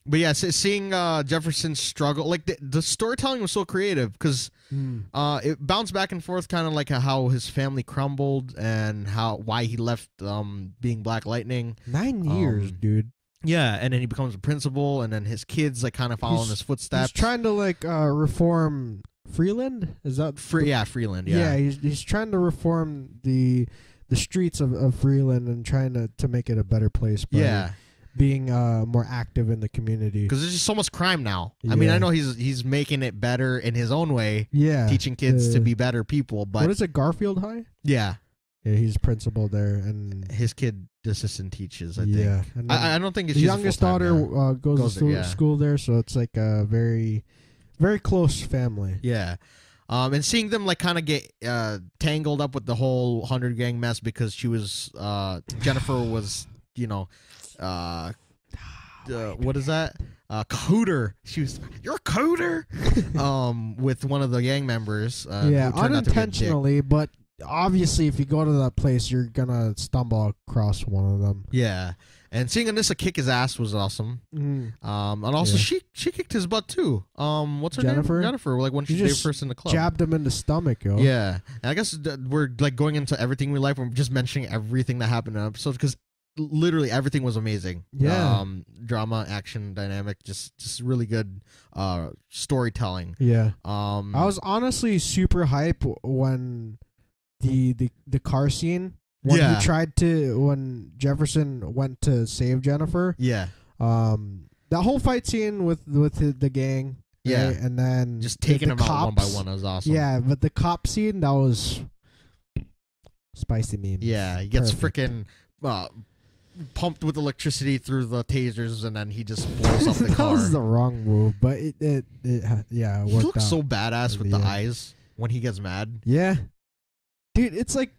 But yeah, seeing Jefferson struggle, like the storytelling was so creative because it bounced back and forth, kind of like how his family crumbled and why he left being Black Lightning. 9 years, dude. Yeah, and then he becomes a principal, and then his kids like kind of follow in his footsteps. He's trying to like reform Freeland. Is that Freeland? Yeah, he's trying to reform the streets of Freeland and trying to make it a better place. By being more active in the community, because there's just so much crime now. I mean, I know he's making it better in his own way. Yeah, teaching kids to be better people. But what is it, Garfield High? Yeah, he's principal there, and his kid assistant teaches. I think. I don't think it's the youngest daughter goes to school there, so it's like a very, very close family. Yeah. And seeing them like kind of get tangled up with the whole 100 gang mess because she was Jennifer was, what is that? Cahooter. You're a cahooter. With one of the gang members. Yeah, unintentionally, but obviously, if you go to that place, you're gonna stumble across one of them. Yeah, and seeing Anissa kick his ass was awesome. And also she kicked his butt too. What's her name? Jennifer. Like when she gave first in the club, jabbed him in the stomach, yo. Yeah, and I guess we're like going into everything we like. We're just mentioning everything that happened in the episode because literally everything was amazing. Yeah, drama, action, dynamic, just really good storytelling. Yeah. I was honestly super hype when the car scene when he tried to when Jefferson went to save Jennifer. Yeah. That whole fight scene with the gang. Yeah. Right? And then just taking them out one by one was awesome. Yeah, but the cop scene, that was spicy memes. Yeah, he gets freaking pumped with electricity through the tasers, and then he just blows up the car. That was the wrong move, but it worked he looks out so badass with the eyes when he gets mad. Yeah. Dude, it's like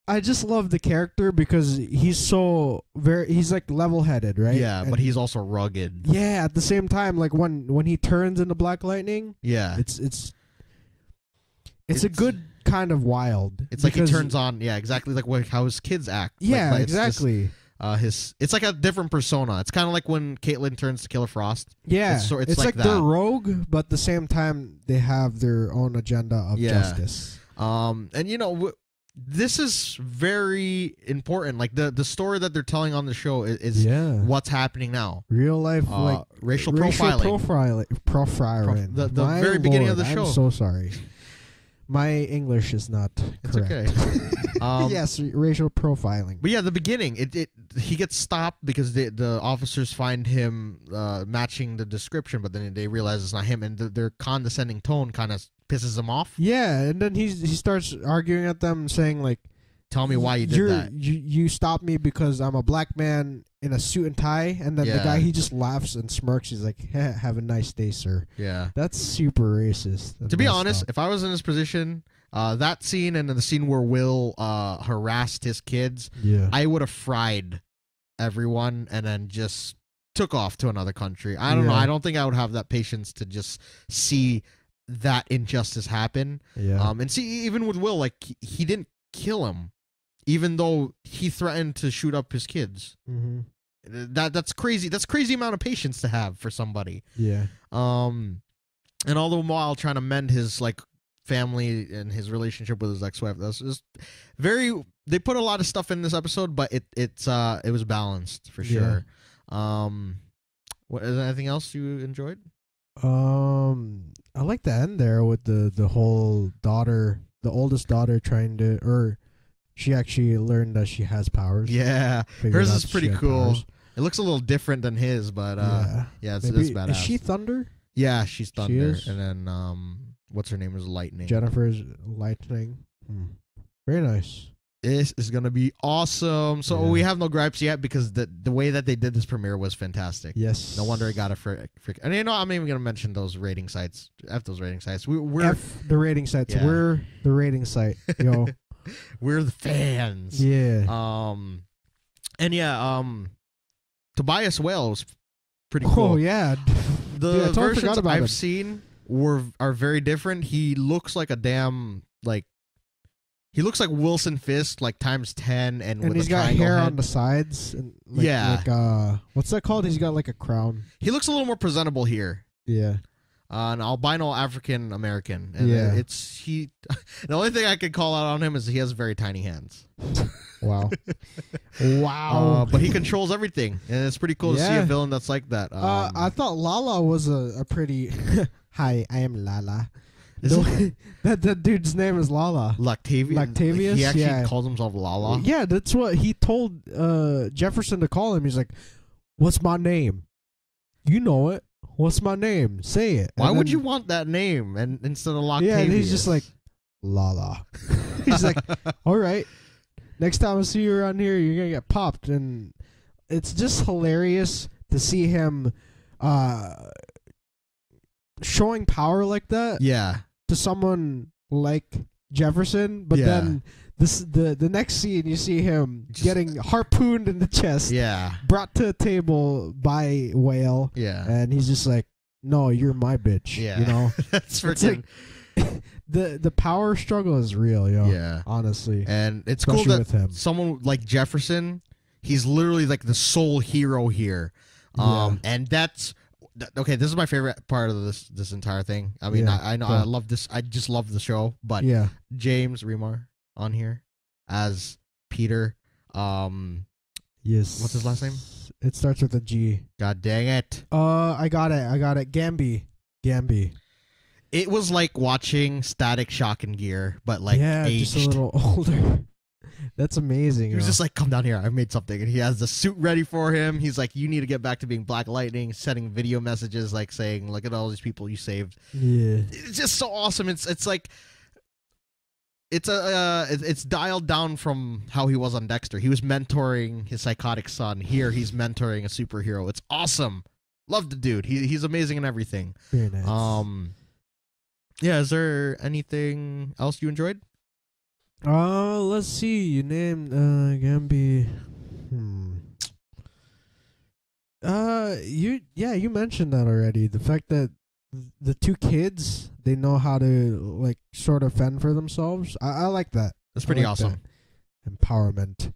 I just love the character because he's like level-headed, right? Yeah, and but he's also rugged. Yeah, at the same time, like when he turns into Black Lightning, yeah, it's a good kind of wild. It's like he turns on, yeah, exactly like how his kids act. Yeah, like, exactly. It's like a different persona. It's kind of like when Caitlyn turns to Killer Frost. Yeah, it's like they're rogue, but at the same time they have their own agenda of justice. And you know, this is very important. Like the story that they're telling on the show is what's happening now. Real life, like racial profiling. The very beginning of the show. I'm so sorry. My English is not correct. It's okay. Yes, racial profiling. But yeah, the beginning, he gets stopped because the officers find him matching the description, but then they realize it's not him, and their condescending tone kind of pisses him off. Yeah, and then he starts arguing at them, saying like, "Tell me why you did that. You stopped me because I'm a black man in a suit and tie." And then the guy, he just laughs and smirks. He's like, "Have a nice day, sir." Yeah, that's super racist. To be honest, if I was in his position, that scene and the scene where Will harassed his kids, I would have fried everyone and then just took off to another country. I don't know. I don't think I would have that patience to just see that injustice happen. And see, even with Will, like he didn't kill him, even though he threatened to shoot up his kids. That's crazy. That's crazy amount of patience to have for somebody. Yeah. And all the while trying to mend his like family and his relationship with his ex-wife. That's just very. They put a lot of stuff in this episode, but it was balanced for sure. What is there anything else you enjoyed? I like the end there with the whole daughter, the oldest daughter trying to, or she actually learned that she has powers. Yeah, hers is pretty cool. Powers. It looks a little different than his, but it's badass. Is she Thunder? Yeah, she's Thunder. And then what's her name is Lightning. Jennifer's Lightning. Very nice. This is gonna be awesome. So we have no gripes yet because the way that they did this premiere was fantastic. Yes. No wonder it got a frick. And you know, I'm even gonna mention those rating sites. F those rating sites. We're F the rating sites. Yeah. We're the rating site. Yo. We're the fans. Yeah. And Tobias Whale was pretty cool. Oh yeah. The versions I've seen are very different. He looks like a damn he looks like Wilson Fisk, like times 10, and with he's got hair on the sides. And what's that called? He's got like a crown. He looks a little more presentable here. Yeah. An albino African American. And the only thing I could call out on him is he has very tiny hands. Wow. Wow. But he controls everything, and it's pretty cool to see a villain that's like that. I thought Lala was a pretty. Hi, I am Lala. That dude's name is Lala. Lactavius. He actually calls himself Lala. Yeah, that's what he told Jefferson to call him. He's like, "What's my name? You know it. What's my name? Say it." Why would you want that name and instead of Lactavius? Yeah, and he's just like, Lala. He's like, all right. Next time I see you around here, you're gonna get popped. And it's just hilarious to see him showing power like that. Yeah. To someone like Jefferson, but then the next scene you see him getting harpooned in the chest, brought to a table by Whale, and he's just like, no, you're my bitch, you know. That's freaking like, the power struggle is real, honestly, and it's especially cool that with him. Someone like Jefferson, he's literally like the sole hero here, and that's okay. This is my favorite part of this entire thing. I mean, I know I love this. I just love the show, but James Remar on here as Peter. Yes. What's his last name? It starts with a G. God dang it. I got it. Gamby. It was like watching Static Shock and Gear, but like aged. Just a little older. That's amazing. He was just like, come down here. I made something. And he has the suit ready for him. He's like, you need to get back to being Black Lightning, sending video messages like saying, look at all these people you saved. Yeah. It's just so awesome. It's like, it's dialed down from how he was on Dexter. He was mentoring his psychotic son. Here he's mentoring a superhero. It's awesome. Love the dude. He's amazing in everything. Very nice. Yeah, is there anything else you enjoyed? Let's see. You named Gamby. You mentioned that already. The fact that the two kids, they know how to like sort of fend for themselves. I like that. That's pretty awesome. Empowerment.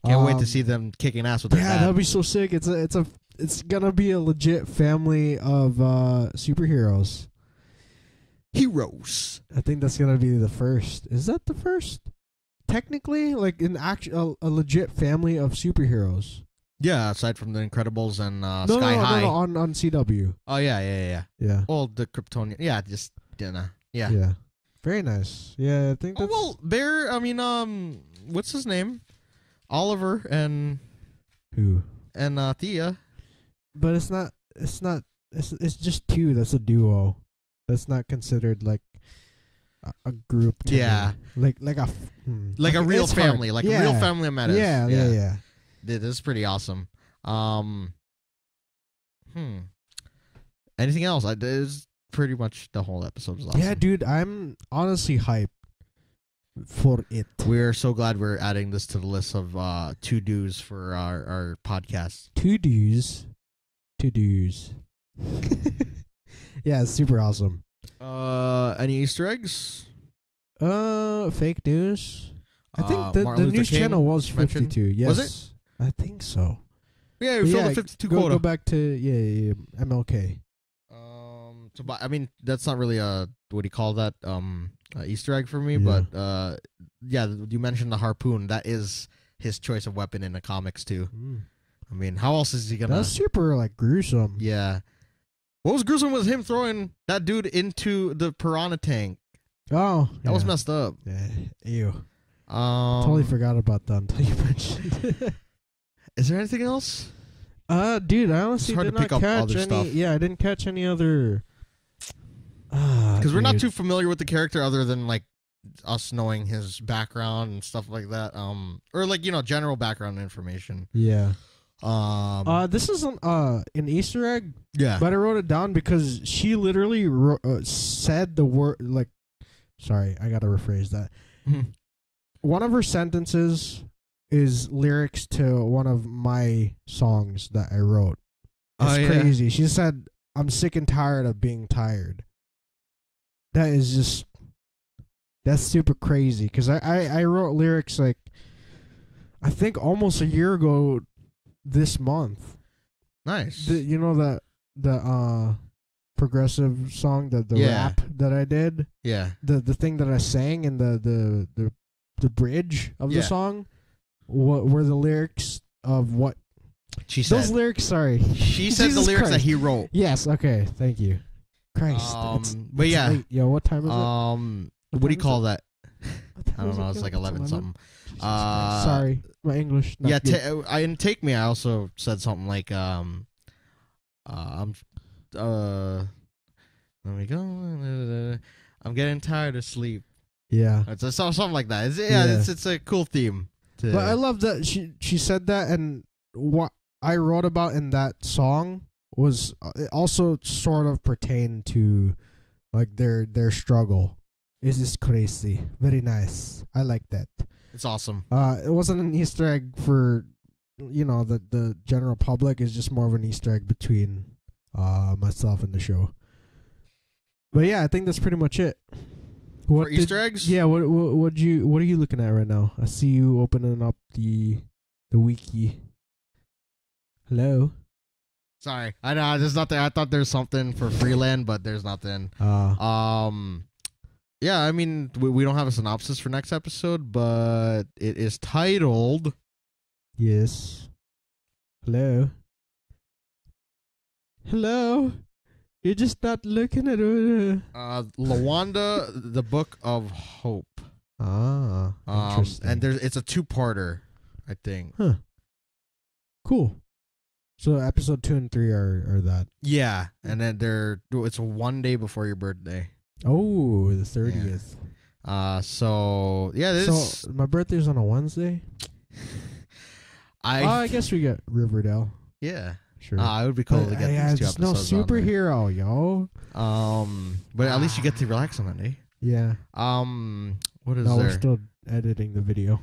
Can't wait to see them kicking ass with their dad. That'll be so sick. It's gonna be a legit family of superheroes. Heroes. I think that's gonna be the first. Is that the first? Technically, like an actual a legit family of superheroes. Yeah, aside from the Incredibles and Sky High. No, on CW. Oh yeah. Well, the Kryptonian. Yeah, just yeah. Very nice. Yeah, I think. Bear. I mean, what's his name? Oliver and who? And Thea. But it's not. It's just two. That's a duo. That's not considered like a group. Yeah. Like a real family. Like a real family of Metas. Yeah. This is pretty awesome. Anything else? It is pretty much the whole episode was awesome. Yeah, dude, I'm honestly hyped for it. We're so glad we're adding this to the list of to-dos for our podcast. To-dos. Yeah, it's super awesome. Any Easter eggs? Fake news. I think the news channel was 52. Yes. Was it? I think so. Yeah, we filled the 52 quota. Go back to MLK. I mean, that's not really a what do you call that? Easter egg for me, but you mentioned the harpoon. That is his choice of weapon in the comics too. I mean, how else is he gonna? That's super like gruesome. Yeah. What was gruesome was him throwing that dude into the piranha tank. Oh, that was messed up. Yeah, ew. Totally forgot about that until you mentioned it. Is there anything else? Dude, I honestly did not catch any. Stuff. Yeah, I didn't catch any other. Because we're not too familiar with the character, other than like us knowing his background and stuff like that. Or like general background information. Yeah. This is an Easter egg. Yeah. But I wrote it down because she literally said the word like. Sorry, I gotta rephrase that. One of her sentences is lyrics to one of my songs that I wrote. It's crazy. She said, "I'm sick and tired of being tired." That is just. That's super crazy because I wrote lyrics like. I think almost a year ago. This month. Nice. The progressive song, the rap that I did. Yeah. The thing that I sang in the bridge of the song were the lyrics of what she said. Those lyrics, sorry. She said the lyrics that he wrote. Yes, okay, thank you. Christ. But yeah. Late. Yo, what time is it? What do you call that? I don't know, it's like 11 something. Sorry, my English. In Take Me, I also said something like, let me go. I'm getting tired of sleep. Yeah, it's something like that. It's a cool theme. But I love that she said that, and what I wrote about in that song was it also sort of pertained to like their struggle is crazy. Very nice. I like that. It's awesome. It wasn't an Easter egg for, the general public. It's just more of an Easter egg between myself and the show. But yeah, I think that's pretty much it. For Easter eggs? Yeah. What are you looking at right now? I see you opening up the wiki. Hello. Sorry, I know there's nothing. I thought there's something for Freeland, but there's nothing. Yeah, I mean, we don't have a synopsis for next episode, but it is titled. Yes. Hello. Hello. You're just not looking at it. Lawanda, the Book of Hope. Interesting. And it's a 2-parter, I think. Huh. Cool. So episode 2 and 3 are that. Yeah, and then it's one day before your birthday. Oh, the 30th. Yeah. So yeah, this. So my birthday's on a Wednesday. I guess we get Riverdale. Yeah. Sure. It would be cool to get these 2 episodes. No superhero, yo. But at least you get to relax on that day. Yeah. What is there? We're still editing the video.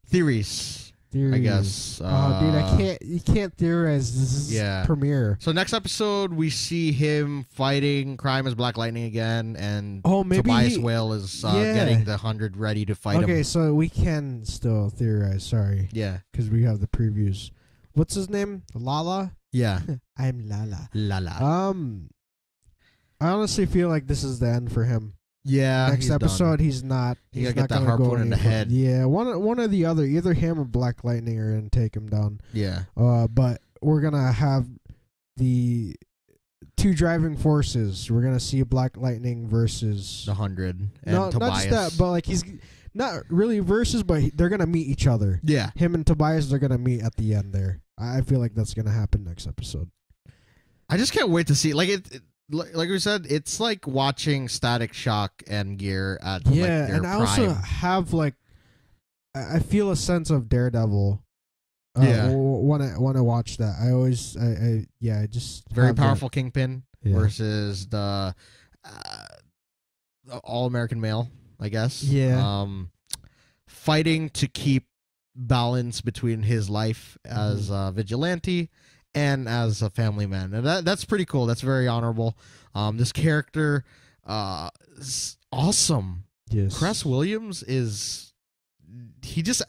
Theories. I guess. Dude, you can't theorize. This is premiere. So next episode, we see him fighting crime as Black Lightning again, and maybe Tobias Whale is getting the 100 ready to fight him. Okay, so we can still theorize. Sorry. Yeah. Because we have the previews. What's his name? Lala? Yeah. I'm Lala. Lala. I honestly feel like this is the end for him. Yeah. Next episode, he's not. He's not get that gonna harpoon in the head. Yeah, one or the other. Either him or Black Lightning are gonna take him down. Yeah. But we're gonna have the 2 driving forces. We're gonna see Black Lightning versus the 100. And no, Tobias. not just that, but like he's not really versus, but they're gonna meet each other. Yeah. Him and Tobias are gonna meet at the end there. I feel like that's gonna happen next episode. I just can't wait to see. Like like we said, it's like watching Static Shock and Gear at their and I also have I feel a sense of Daredevil. When I watch that, I always I just very powerful Kingpin versus the All-American Male, I guess. Yeah. Fighting to keep balance between his life as a vigilante and as a family man, and that's pretty cool. That's very honorable. This character is awesome. Yes, Cress Williams he just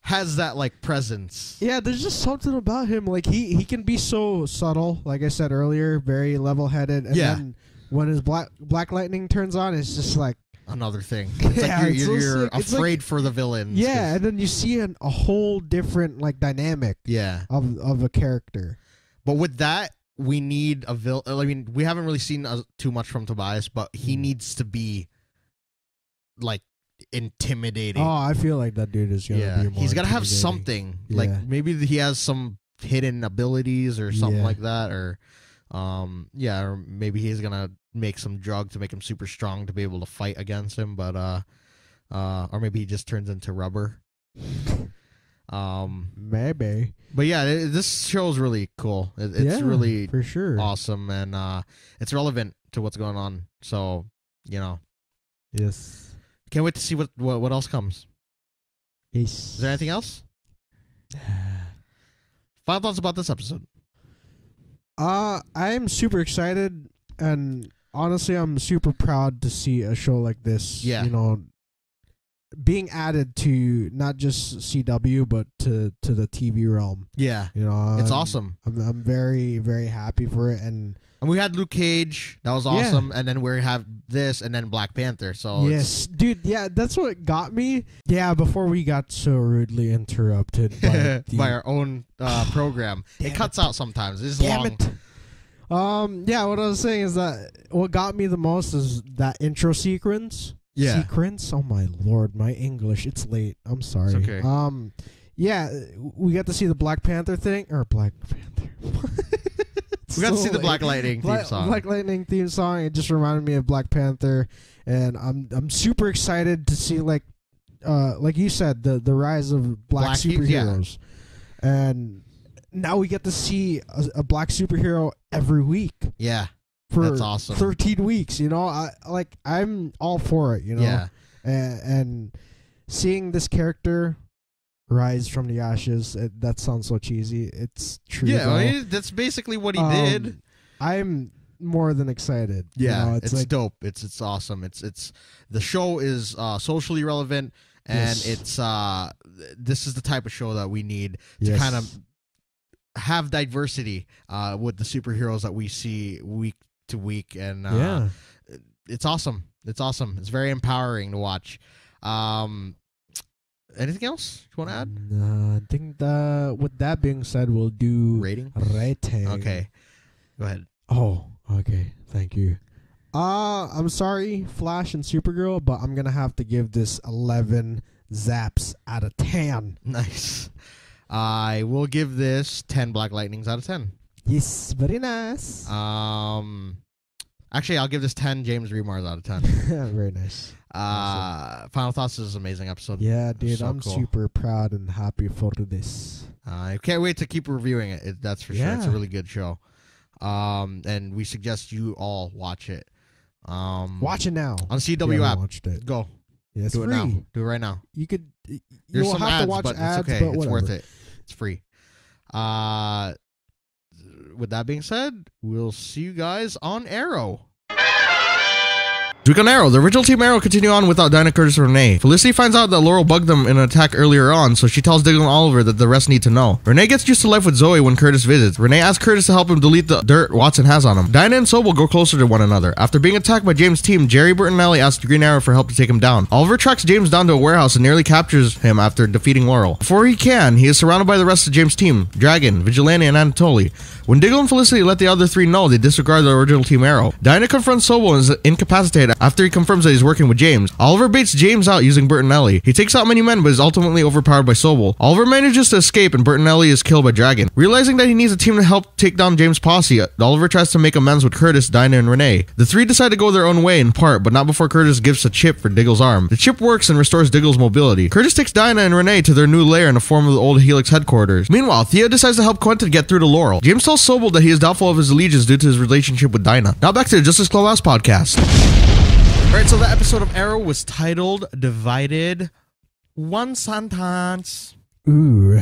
has that like presence. Yeah, there's just something about him. Like he can be so subtle, like I said earlier, very level-headed, and then when his Black Lightning turns on, it's just like another thing. It's like you're afraid for the villains. Yeah, and then you see a whole different like dynamic. Yeah. Of a character. But with that, we need a villain. I mean, we haven't really seen too much from Tobias, but he needs to be like intimidating. Oh, I feel like that dude is gonna be more he's gotta have something. Yeah. Like maybe he has some hidden abilities or something like that, or or maybe he's gonna make some drug to make him super strong to be able to fight against him, but or maybe he just turns into rubber. Maybe. But yeah, this show is really cool. It's really for sure awesome, and it's relevant to what's going on. So yes, can't wait to see what else comes. Yes. Is there anything else? Final thoughts about this episode? I'm super excited, and honestly, I'm super proud to see a show like this. Yeah. Being added to not just CW but to the TV realm. Yeah. It's awesome. I'm very, very happy for it, and we had Luke Cage, that was awesome, and then we have this, and then Black Panther. So yes, dude, that's what got me. Yeah, before we got so rudely interrupted by our own program, it cuts out sometimes. It's long. Yeah, what I was saying is that what got me the most is that intro sequence. Yeah. Sequence? Oh my lord, my English. It's late. I'm sorry. It's okay. Yeah, we got to see the Black Panther thing. Or Black Panther. We got to see the Black Lightning theme song. Black Lightning theme song. It just reminded me of Black Panther. And I'm super excited to see like you said, the rise of black superheroes. And now we get to see a black superhero every week. Yeah. for That's awesome. 13 weeks. You know, I'm all for it. You know, Yeah. And seeing this character rise from the ashes, that sounds so cheesy. It's true. Yeah, I mean, that's basically what he did. I'm more than excited. Yeah, you know, it's like, dope. It's awesome. It's the show is socially relevant, and it's this is the type of show that we need to kind of have diversity with the superheroes that we see week to week, and it's awesome. It's awesome. It's very empowering to watch. Anything else you want to add? I think with that being said, we'll do rating. Okay, go ahead. Oh, okay. Thank you. I'm sorry, Flash and Supergirl, but I'm gonna have to give this 11 zaps out of 10. Nice. I will give this 10 Black Lightnings out of 10. Yes, very nice. Actually, I'll give this 10 James Remars out of 10. Very nice. Final thoughts. This is an amazing episode. Yeah, dude, So I'm cool. super proud and happy for this. I can't wait to keep reviewing it. That's for sure. It's a really good show. And we suggest you all watch it. Watch it now on CW app. Watched it. Go. Yeah, it's do free. it now. Do it right now. You could. There's You'll some have ads, to watch but ads, it's okay. but It's whatever. worth it. It's free. With that being said, we'll see you guys on Arrow. Duke on Arrow. The original Team Arrow continue on without Dinah, Curtis, and Renee. Felicity finds out that Laurel bugged them in an attack earlier on, so she tells Diggle and Oliver that the rest need to know. Renee gets used to life with Zoe when Curtis visits. Renee asks Curtis to help him delete the dirt Watson has on him. Dinah and Sobel go closer to one another. After being attacked by James' team, Jerry, Bert, and Ellie ask Green Arrow for help to take him down. Oliver tracks James down to a warehouse and nearly captures him after defeating Laurel. Before he can, he is surrounded by the rest of James' team, Dragon, Vigilante, and Anatoly. When Diggle and Felicity let the other three know, they disregard the original Team Arrow. Dinah confronts Sobel and is incapacitated after he confirms that he's working with James. Oliver baits James out using Bert and Ellie. He takes out many men but is ultimately overpowered by Sobel. Oliver manages to escape and Bert and Ellie is killed by Dragon. Realizing that he needs a team to help take down James' posse, Oliver tries to make amends with Curtis, Dinah, and Renee. The three decide to go their own way in part, but not before Curtis gives a chip for Diggle's arm. The chip works and restores Diggle's mobility. Curtis takes Dinah and Renee to their new lair in the form of the old Helix headquarters. Meanwhile, Thea decides to help Quentin get through to Laurel. James tells Sobel that he is doubtful of his allegiance due to his relationship with Dinah. Now back to the Justice Clubhouse podcast. Alright, so the episode of Arrow was titled Divided One Sentence. Ooh,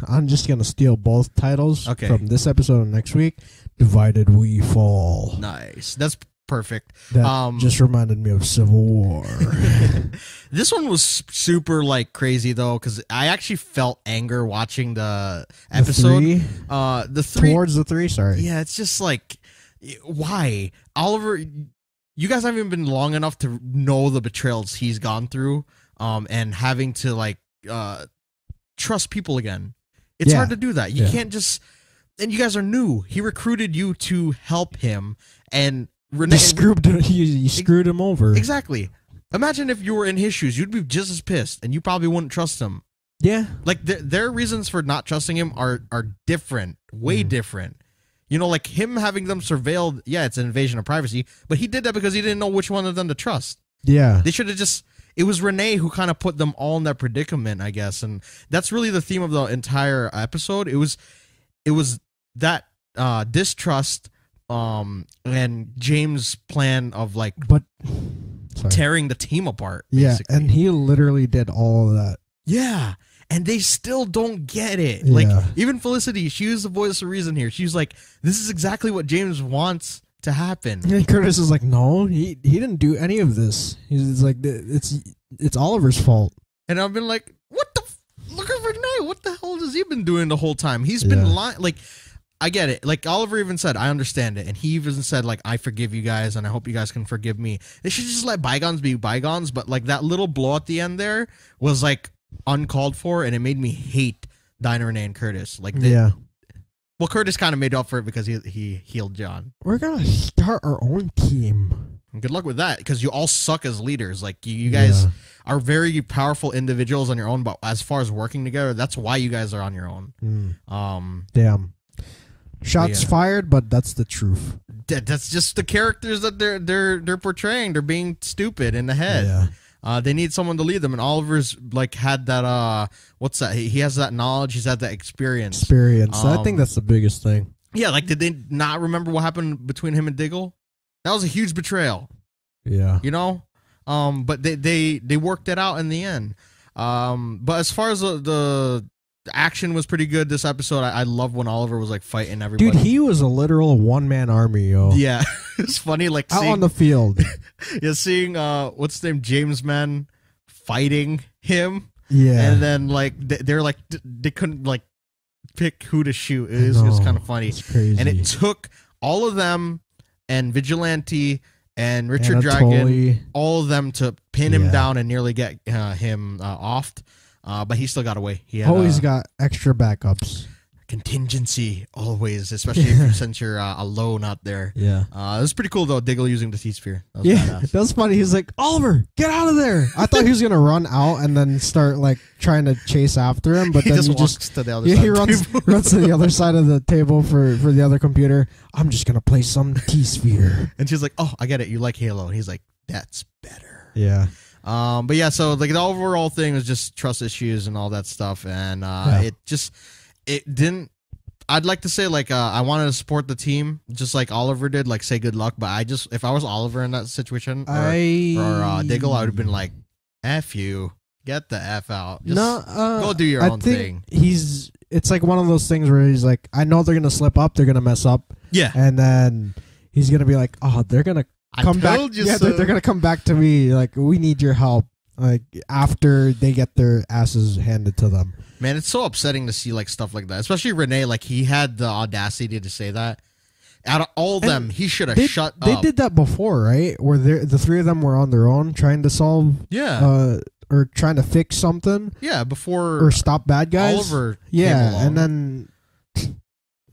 I'm just gonna steal both titles from this episode and next week. Divided we fall. Nice. That's perfect. That just reminded me of Civil War. This one was super like crazy though, because I actually felt anger watching the episode. The three towards the three. Sorry. Yeah, it's just like, why, Oliver? You guys haven't even been long enough to know the betrayals he's gone through, and having to like trust people again. It's hard to do that. You can't just. And you guys are new. He recruited you to help him, and Renee you screwed him over. Exactly. Imagine if you were in his shoes, you'd be just as pissed, and you probably wouldn't trust him. Yeah. Like their reasons for not trusting him are different, way different. You know, like him having them surveilled. Yeah, it's an invasion of privacy, but he did that because he didn't know which one of them to trust. Yeah. They should have just. It was Renee who kind of put them all in that predicament, I guess, and that's really the theme of the entire episode. It was that distrust, and James' plan of like, tearing the team apart. Basically. Yeah, and he literally did all of that. Yeah, and they still don't get it. Like, even Felicity, she was the voice of reason here. She was like, "This is exactly what James wants to happen." And Curtis is like, "No, he didn't do any of this." He's like, "It's Oliver's fault." And I've been like, "What the? Look at Renee. What the hell has he been doing the whole time? He's been lying." Like, I get it. Like Oliver even said, I understand it. And he even said, like, I forgive you guys and I hope you guys can forgive me. They should just let bygones be bygones. But like that little blow at the end there was like uncalled for, and it made me hate Dinah, Renee, and Curtis. Like, well, Curtis kind of made up for it because he healed John. We're gonna start our own team. And good luck with that, because you all suck as leaders. Like you guys are very powerful individuals on your own, but as far as working together, that's why you guys are on your own. Damn. Shots fired, but that's the truth. That's just the characters that they're portraying. They're being stupid in the head. They need someone to lead them, and Oliver's like had that. What's that? He has that knowledge. He's had that experience. I think that's the biggest thing. Yeah, like did they not remember what happened between him and Diggle? That was a huge betrayal. Yeah. You know? But they worked it out in the end. But as far as the action was pretty good this episode. I love when Oliver was like fighting everybody. Dude, he was a literal one-man army, yo. Yeah. It's funny, like out on the field. Yeah, seeing what's his name, James Man fighting him. Yeah. And then like they're like they couldn't like pick who to shoot. It was kind of funny. It's crazy. And it took all of them and Vigilante and Richard Anatoly. Dragon, all of them to pin him down and nearly get him offed. But he still got away. He had, always got extra backups. Contingency, always, especially since you're alone out there. Yeah. It was pretty cool, though, Diggle using the T-Sphere. That was Yeah, badass. that was funny. He's like, Oliver, get out of there. I thought he was going to run out and then start like trying to chase after him. But He then just he walks to the other yeah, side he of the runs, table. runs to the other side of the table for the other computer. I'm just going to play some T-Sphere. And she's like, oh, I get it. You like Halo. And he's like, that's better. Yeah. But yeah, so like the overall thing was just trust issues and all that stuff. And it didn't. I'd like to say like I wanted to support the team just like Oliver did, like say good luck. But if I was Oliver in that situation or Diggle, I would have been like, F you, get the F out. Just go do your own thing. It's like one of those things where he's like, I know they're gonna slip up, they're gonna mess up. Yeah. And then he's gonna be like, oh, they're gonna come back. Yeah, they're gonna come back to me. Like, we need your help. Like after they get their asses handed to them. Man, it's so upsetting to see like stuff like that, especially Renee. Like he had the audacity to say that. Out of all of them, he should have shut up. They did that before, right? Where the three of them were on their own trying to solve, or trying to fix something. Yeah, before or stop bad guys. Oliver, and then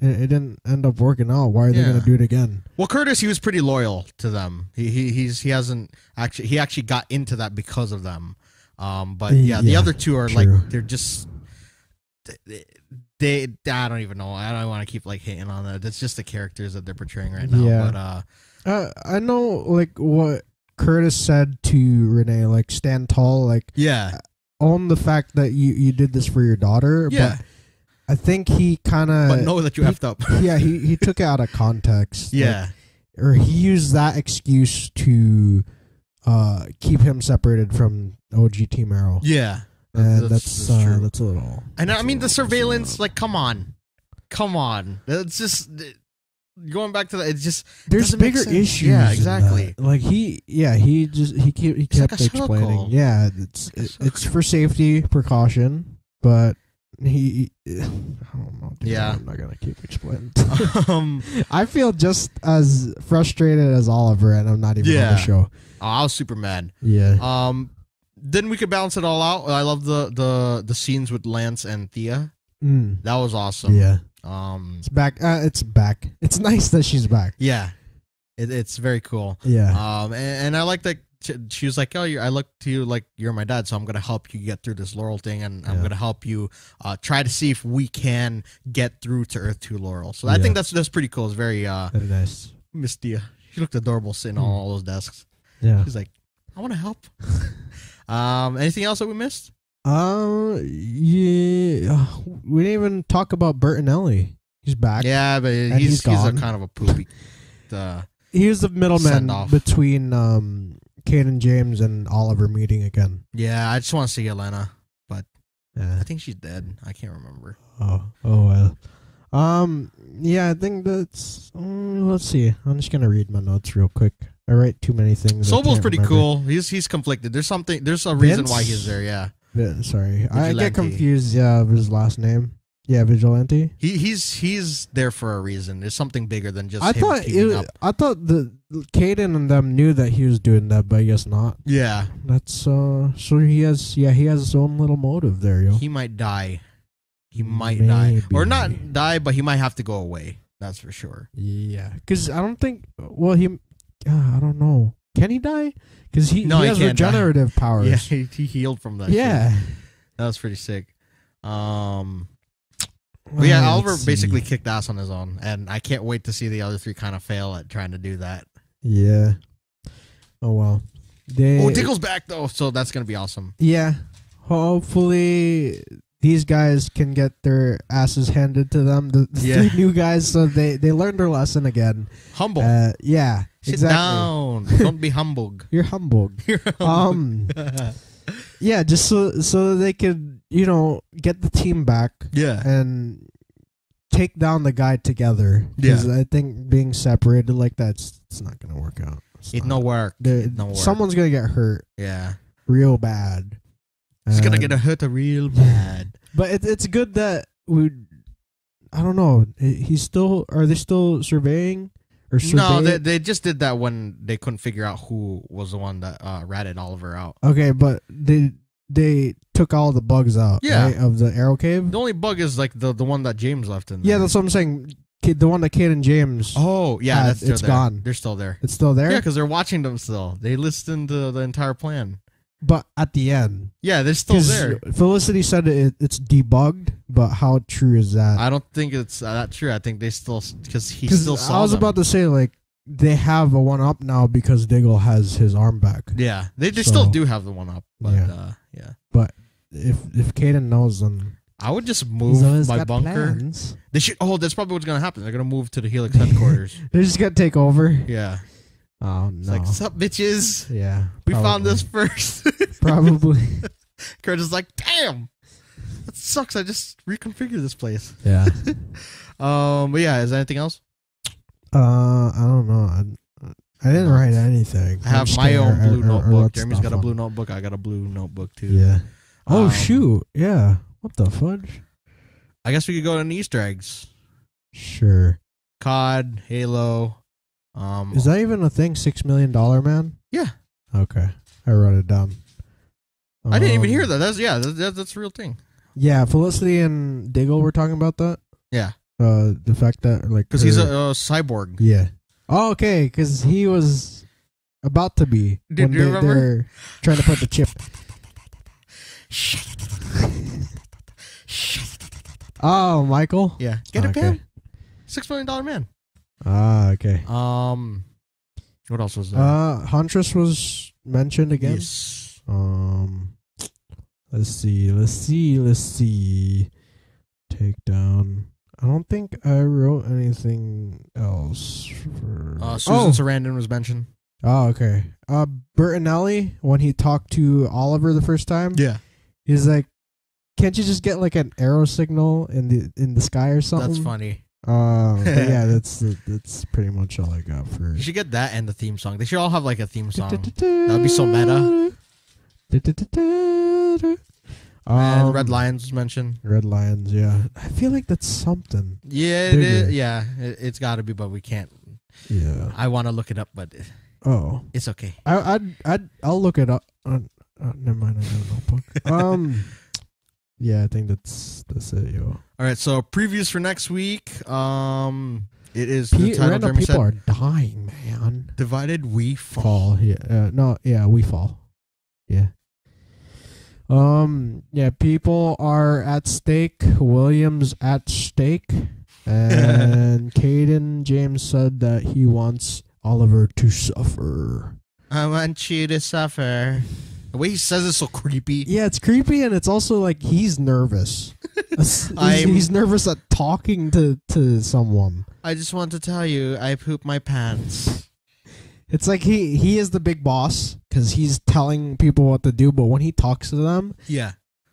it didn't end up working out. Why are they going to do it again? Well, Curtis, he was pretty loyal to them. He actually got into that because of them. But the other two are like they're just. I don't even know. I don't want to keep like hitting on that. It's just the characters that they're portraying right now. Yeah. But I know like what Curtis said to Renee, like stand tall, like own the fact that you did this for your daughter. Yeah. But I think he kind of but know that you effed up. Yeah, he took it out of context. Yeah. Like, or he used that excuse to keep him separated from OG Team Arrow. Yeah. And that's true. That's a little. And I mean the surveillance, like, come on. It's just going back to that. It's just there's bigger issues. Yeah, exactly. Like he kept like explaining. Yeah, it's for safety precaution, but I don't know. Dude, I'm not gonna keep explaining. I feel just as frustrated as Oliver, and I'm not even on the show. Oh, I was super mad. Yeah. Then we could balance it all out. I love the scenes with Lance and Thea. That was awesome. Yeah. It's back. It's back. It's nice that she's back. Yeah. It's very cool. Yeah. And I like that she was like, oh, I look to you like you're my dad, so I'm gonna help you get through this Laurel thing, and I'm gonna help you try to see if we can get through to Earth 2 Laurel. So I think that's pretty cool. It's very nice. Miss Thea. She looked adorable sitting on all those desks. Yeah. She's like, I want to help. Anything else that we missed? Yeah. We didn't even talk about Bert and Ellie. He's back. Yeah, but he's a kind of a poopy. He was the middleman between Kate and James and Oliver meeting again. Yeah, I just want to see Elena, but I think she's dead. I can't remember. Oh well. Yeah, I think that's. Let's see. I'm just gonna read my notes real quick. I write too many things. Sobel's pretty cool. He's conflicted. There's a reason why he's there. Yeah. Sorry, Vigilante. I get confused. Yeah, of his last name. Yeah, Vigilante. He's there for a reason. There's something bigger than just. I thought the Caden and them knew that he was doing that, but I guess not. Yeah. That's so he has his own little motive there, yo. He might die. He might die, or not die, but he might have to go away. That's for sure. Yeah, because I don't think. Well, I don't know. Can he die? Because he has regenerative powers. Yeah, he healed from that. Yeah, shit. That was pretty sick. But yeah, Oliver basically kicked ass on his own, and I can't wait to see the other three kind of fail at trying to do that. Yeah. Oh well. Diggle's back though, so that's gonna be awesome. Yeah. Hopefully these guys can get their asses handed to them. The three new guys, so they learned their lesson again. Humble. Yeah, Sit exactly. down. Don't be humbug. You're humbug. Yeah, just so they could, get the team back. Yeah. And take down the guy together. Because I think being separated like that, it's not going to work out. It no work. Someone's going to get hurt. Yeah. Real bad. He's going to get hurt real bad. But it's good that I don't know. Are they still surveying? No, they just did that when they couldn't figure out who was the one that ratted Oliver out. Okay, but they took all the bugs out, right, of the Arrow Cave? The only bug is like the one that James left in there. Yeah, that's what I'm saying. The one that Kate and James it's gone. They're still there. It's still there? Yeah, because they're watching them still. They listened to the entire plan. But at the end. Yeah, they're still there. Felicity said it's debugged, but how true is that? I don't think it's that true. I think they still, because he still saw I was about to say, like, they have a one-up now because Diggle has his arm back. Yeah, they still do have the one-up. But, yeah. But if Kaden knows, then... I would just move my bunker. Plans. They should. Oh, that's probably what's going to happen. They're going to move to the Helix headquarters. They're just going to take over? Yeah. Oh, no. It's like, what's up, bitches? Yeah. We found this first. Probably. Kurt is like, damn. That sucks. I just reconfigured this place. Yeah. But yeah, is there anything else? I don't know. I didn't write anything. I have my own blue notebook. Jeremy's got a blue notebook. I got a blue notebook too. Yeah. Oh, shoot. Yeah. What the fudge? I guess we could go to Easter eggs. Sure. COD, Halo. Is that even a thing? $6 Million Man? Yeah. Okay. I wrote it down. I didn't even hear that. That's a real thing. Yeah, Felicity and Diggle were talking about that. Yeah. The fact that, like... Because he's a cyborg. Yeah. Oh, okay, because he was about to be. Did you remember? They're trying to put the chip. Oh, Michael? Yeah. Get it, man. $6 Million Man. Ah, okay. What else was there? Huntress was mentioned again. Yes. Let's see. Takedown. I don't think I wrote anything else. Susan Sarandon was mentioned. Oh, okay. Bertinelli, when he talked to Oliver the first time, he's like, "Can't you just get like an arrow signal in the sky or something?" That's funny. Yeah, that's pretty much all I got for. You should get that and the theme song. They should all have like a theme song. That'd be so meta. And Red Lions was mentioned. Red Lions, yeah. I feel like that's something. Yeah, it is. Yeah, it's got to be, but we can't. Yeah. I want to look it up, but it's okay. I'll look it up. Never mind. I have a notebook. Yeah, I think that's it, yo. All right, so previews for next week. It is the title. Random people are dying, man. Divided, we fall. We fall. Yeah. Yeah, people are at stake. Williams at stake. And Caden James said that he wants Oliver to suffer. I want you to suffer. The way he says it's so creepy. Yeah, it's creepy, and it's also like he's nervous. He's nervous at talking to someone. I just want to tell you, I pooped my pants. It's like he is the big boss because he's telling people what to do, but when he talks to them,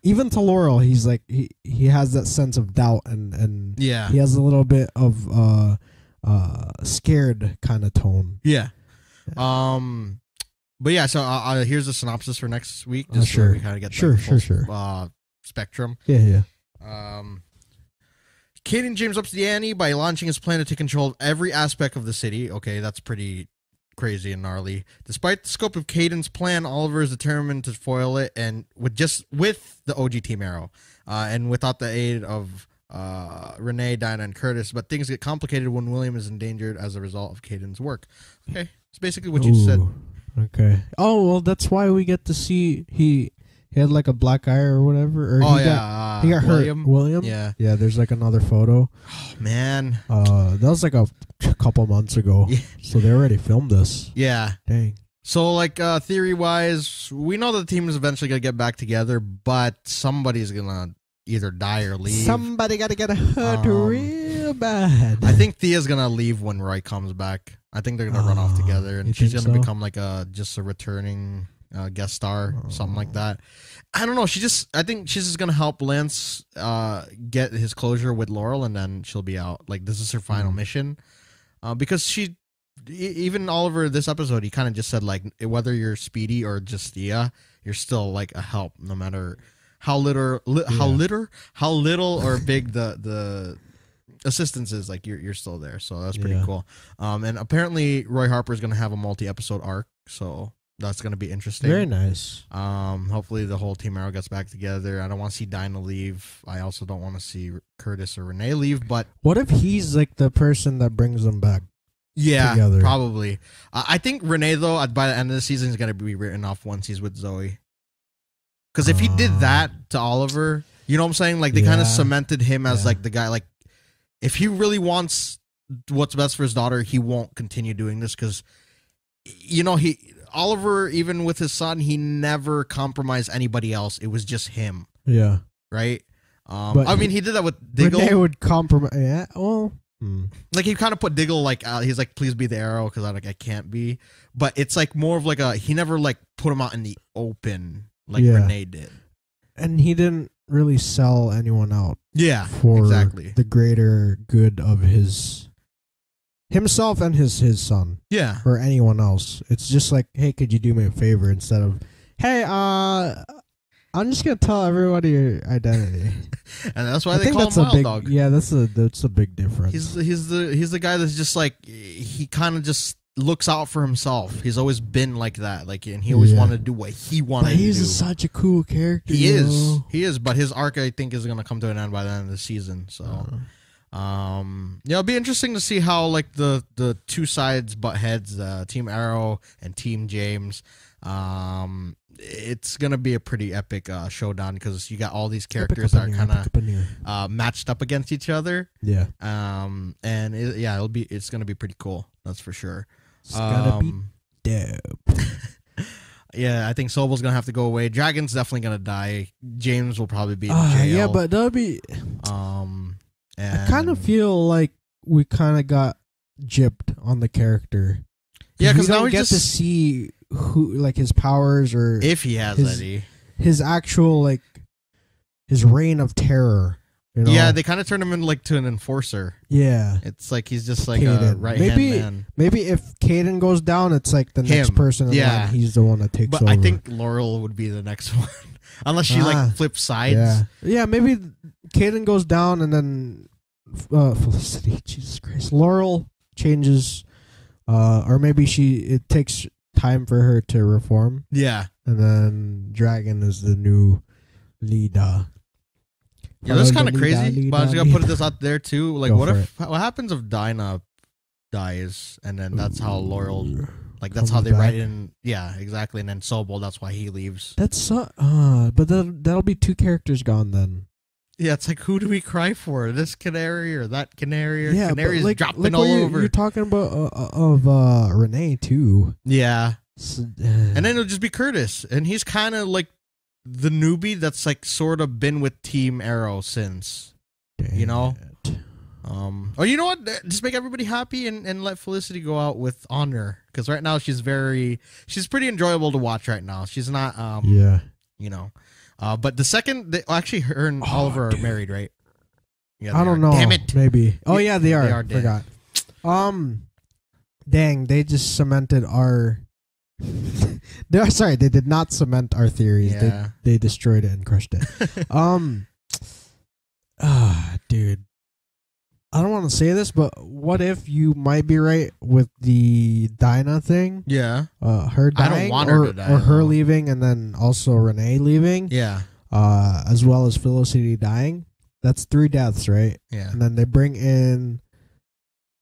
even to Laurel, he's like he has that sense of doubt and he has a little bit of scared kind of tone. Yeah. But yeah, so here's the synopsis for next week. Just sure. So we kind of get the full spectrum. Yeah. Caden James ups the ante by launching his plan to take control of every aspect of the city. Okay, that's pretty crazy and gnarly. Despite the scope of Caden's plan, Oliver is determined to foil it, and with the OG Team Arrow, and without the aid of Renee, Dinah, and Curtis. But things get complicated when William is endangered as a result of Caden's work. Okay, it's basically what you said. Okay. Oh well, that's why we get to see he had like a black eye or whatever. Or he got hurt. William. Yeah. There's like another photo. Oh man. That was like a couple months ago. Yeah. So they already filmed this. Yeah. Dang. So like theory wise, we know that the team is eventually gonna get back together, but somebody's gonna either die or leave. Somebody got to get hurt real bad. I think Thea's gonna leave when Roy comes back. I think they're gonna run off together, and she's gonna become like just a returning guest star, something like that. I don't know. I think she's just gonna help Lance get his closure with Laurel, and then she'll be out. Like this is her final mission, because even Oliver this episode, he kind of just said like whether you're Speedy or just Thea, you're still like a help, no matter how little or big the assistance is. Like you're still there, so that's pretty cool. And apparently Roy Harper is gonna have a multi-episode arc, so that's gonna be interesting. Very nice. Hopefully the whole Team Arrow gets back together. I don't want to see Dinah leave. I also don't want to see Curtis or Renee leave. But what if he's like the person that brings them back? Yeah, together? Probably. I think Renee though by the end of the season is gonna be written off once he's with Zoe. Because if he did that to Oliver, you know what I'm saying? Like they kind of cemented him as like the guy. Like if he really wants what's best for his daughter, he won't continue doing this because Oliver, even with his son, he never compromised anybody else. It was just him. Yeah. Right? I mean, he did that with Diggle. Renee would compromise. Yeah, well. Like, he kind of put Diggle, like, he's like, please be the Arrow, because I can't be. But it's, like, more of, like, he never, like, put him out in the open like Renee did. And he didn't really sell anyone out. Yeah, for exactly. the greater good of himself and his son. Yeah. Or anyone else. It's just like, hey, could you do me a favor, instead of, hey, I'm just gonna tell everybody your identity. And that's why they call him Wild Dog. Yeah, that's a big difference. He's the guy that's just like, he kind of just looks out for himself. He's always been like that, like, and he always wanted to do what he wanted to do. He's such a cool character. He is, but his arc, I think, is gonna come to an end by the end of the season. So, it'll be interesting to see how, like, the two sides butt heads, Team Arrow and Team James. It's gonna be a pretty epic showdown, because you got all these characters that are kind of matched up against each other. Yeah. It's gonna be pretty cool. That's for sure. It's gonna be dope. Yeah, I think Sobel's gonna have to go away. Dragon's definitely gonna die. James will probably be in jail. Yeah, but that'll be. I kind of feel like we kind of got gypped on the character. Yeah, because now we get to see who, like, his powers, or if he has any, his actual, like, his reign of terror. You know? Yeah, they kind of turned him into, like, to an enforcer. Yeah, it's like he's just like a right-hand man. Maybe if Caden goes down, it's like the next person in line. He's the one that takes over. But I think Laurel would be the next one, unless she like flips sides. Yeah. Maybe Caden goes down, and then Felicity. Jesus Christ, Laurel changes. Or maybe it takes time for her to reform. Yeah. And then Dragon is the new leader. Yeah, that's kind of crazy. But I was going to put this out there too. Like, what happens if Dinah dies, and then that's how Laurel, like, that's how they write in. Yeah, exactly. And then Sobel, that's why he leaves. But that'll be two characters gone then. Yeah, it's like, who do we cry for? This canary or that canary? Or canaries like, dropping all over. You're talking about of Renee too. Yeah, and then it'll just be Curtis, and he's kind of like the newbie that's like sort of been with Team Arrow since. Dang, you know. Or you know what? Just make everybody happy and let Felicity go out with honor, because right now she's pretty enjoyable to watch right now. She's not. You know. But the second, actually, her and Oliver are married, right? Yeah, I don't know. Damn it. Maybe. Oh, yeah, they are. Forgot. Dang, they just cemented our... Sorry, they did not cement our theories. Yeah. They destroyed it and crushed it. Dude. I don't want to say this, but what if you might be right with the Dinah thing? Yeah. Her dying, I don't want her to die, or her leaving, and then also Renee leaving. Yeah. As well as Felicity dying. That's 3 deaths, right? Yeah. And then they bring in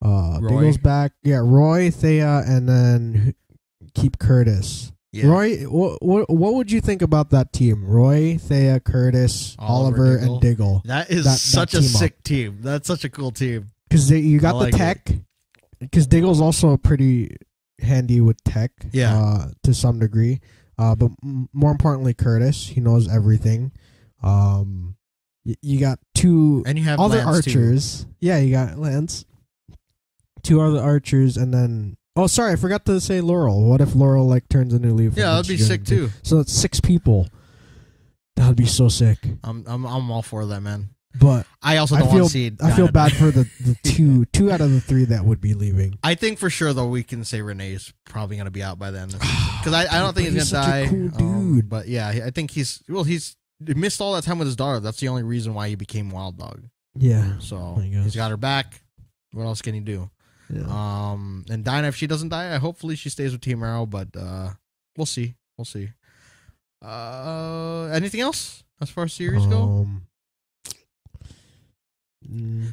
Diggle's back. Yeah, Roy, Thea, and then keep Curtis. Yeah. Roy, what would you think about that team? Roy, Thea, Curtis, Oliver and Diggle. That is such a sick team. That's such a cool team. Because you got the tech. Because Diggle's also pretty handy with tech. Yeah. To some degree. But more importantly, Curtis. He knows everything. You got two and you have other Lance archers. Too. Yeah, you got Lance. Two other archers, and then sorry, I forgot to say Laurel. What if Laurel like turns a new leaf? Yeah, that'd be sick too. So it's 6 people. That'd be so sick. I'm all for that, man. But I also don't want to see. I feel bad for the two out of the 3 that would be leaving. I think for sure though we can say Renee's probably gonna be out by then because I don't think he's gonna die. A cool dude. But yeah, I think he missed all that time with his daughter. That's the only reason why he became Wild Dog. Yeah. So he's got her back. What else can he do? Yeah. And Dinah, if she doesn't die, hopefully she stays with Team Arrow. But we'll see. We'll see. Anything else as far as series go?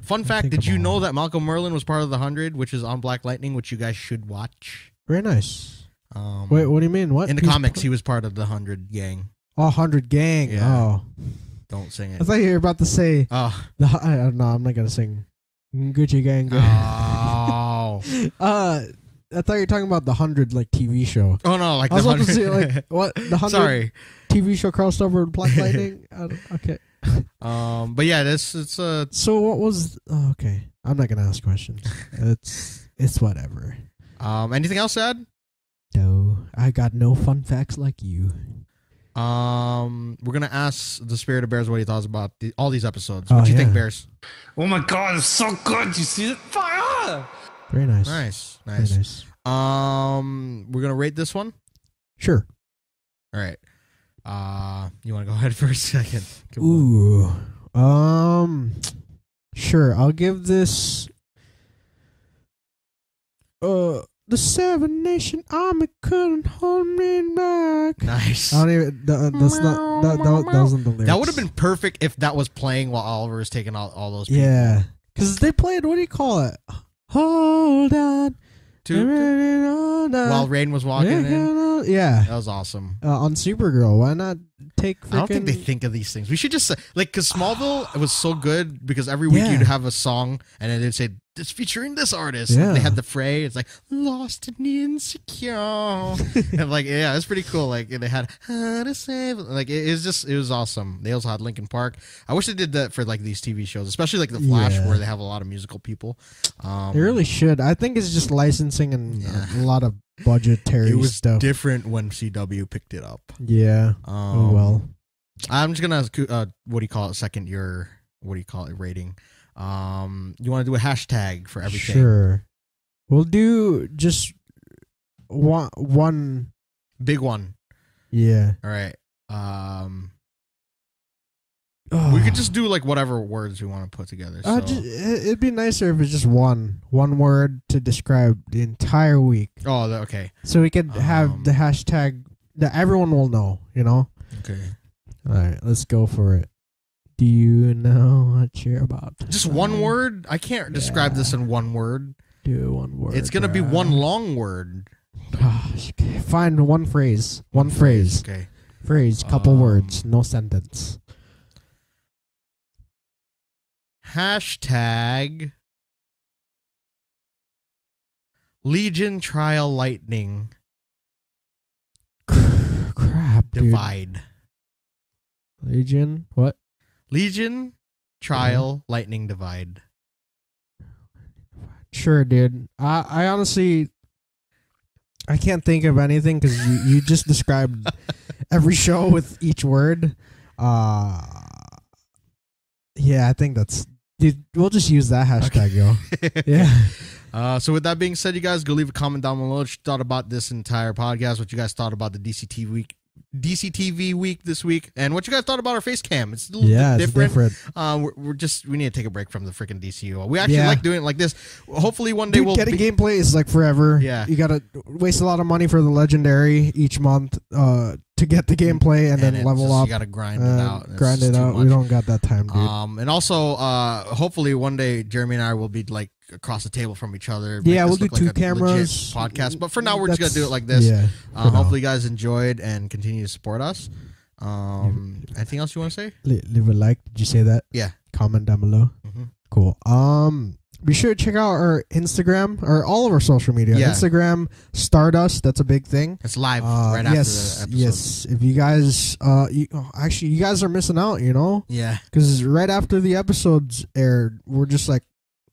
Fun fact: did you know that Malcolm Merlin was part of the 100, which is on Black Lightning, which you guys should watch? Very nice. Wait, what do you mean? What in the comics he was part of the 100 gang? Oh, 100 gang. Yeah. Oh, don't sing it. I thought you were about to say. Oh, no, I'm not gonna sing. Gucci gang. Oh. I thought you were talking about the 100 like TV show. Oh no, like I was the about 100. to say like what the 100 Sorry. TV show crossed over with Black Lightning. Okay. But yeah, it's a. So what was? Oh, okay, I'm not gonna ask questions. It's whatever. Anything else, Ed? No, I got no fun facts like you. We're gonna ask the Spirit of Bears what he thought about all these episodes. What do you think, Bears? Oh my God, it's so good! You see it? Fire! Very nice. Nice. Very nice. We're gonna rate this one. Sure. All right. You want to go ahead for a second? Ooh. Sure. I'll give this. The 7 Nation Army couldn't hold me back. Nice. I don't even. That's not. That wasn't the lyrics. That would have been perfect if that was playing while Oliver was taking all those people. Yeah. Because they played. What do you call it? Hold on. While Rain was walking in. Yeah. That was awesome. On Supergirl. Why not take frickin'... I don't think they think of these things. We should just say, because Smallville, it was so good because every week you'd have a song and then they'd say, it's featuring this artist. Yeah. And they had the fray. It's like, lost and insecure. And like, yeah, it's pretty cool. Like, they had how to save. Like, it was awesome. They also had Linkin Park. I wish they did that for like these TV shows, especially like The Flash, where they have a lot of musical people. They really should. I think it's just licensing and a lot of budgetary stuff. It was different when CW picked it up. Yeah. Oh, well. I'm just going to, what do you call it? Second year, what do you call it? Rating. You want to do a hashtag for everything? Sure. We'll do just one big one. Yeah. All right. We could just do like whatever words we want to put together. So. It'd be nicer if it's just one word to describe the entire week. Oh, okay. So we could have the hashtag that everyone will know, you know? Okay. All right, let's go for it. Do you know what you're about to Just one word? I can't describe this in one word. Do one word. It's going to be one long word. Gosh, find one phrase. One phrase. Okay. Phrase, couple words, no sentence. Hashtag Legion Trial Lightning. Crap, dude. Divide. Legion? What? Legion Trial Lightning Divide. Sure, dude. I honestly, I can't think of anything because you just described every show with each word. Yeah, I think that's... Dude, we'll just use that hashtag, yo. Yeah. So with that being said, you guys go leave a comment down below what you thought about this entire podcast, what you guys thought about the DCTV week this week, and what you guys thought about our face cam. It's a little different. We need to take a break from the freaking DCU. We actually like doing it like this. Hopefully one day getting gameplay is like forever. Yeah. You gotta waste a lot of money for the legendary each month to get the gameplay and then level up. You gotta grind it out. We don't got that time, dude. And also hopefully one day Jeremy and I will be like across the table from each other. Yeah, we'll do two cameras podcast. But for now, we're just gonna do it like this. Yeah, hopefully you guys enjoyed and continue to support us. Anything else you want to say? Leave a like. Did you say that? Yeah. Comment down below. Mm-hmm. Cool. be sure to check out our Instagram or all of our social media. Yeah. Instagram, Stardust. That's a big thing. It's live right after the episode. Yes. If you guys, you guys are missing out, you know? Yeah. Because right after the episodes aired, we're just like,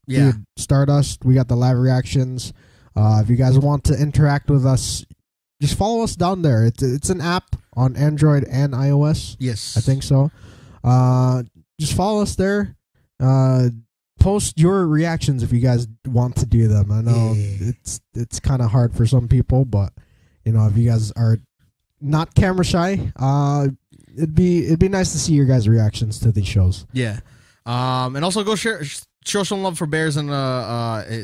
Yeah. dude, Stardust. We got the live reactions. If you guys want to interact with us, just follow us down there. It's an app on Android and iOS. Yes. I think so. Just follow us there. Post your reactions if you guys want to do them. I know it's kind of hard for some people, but you know, if you guys are not camera shy, it'd be nice to see your guys' reactions to these shows. Yeah. And also go show some love for Bears in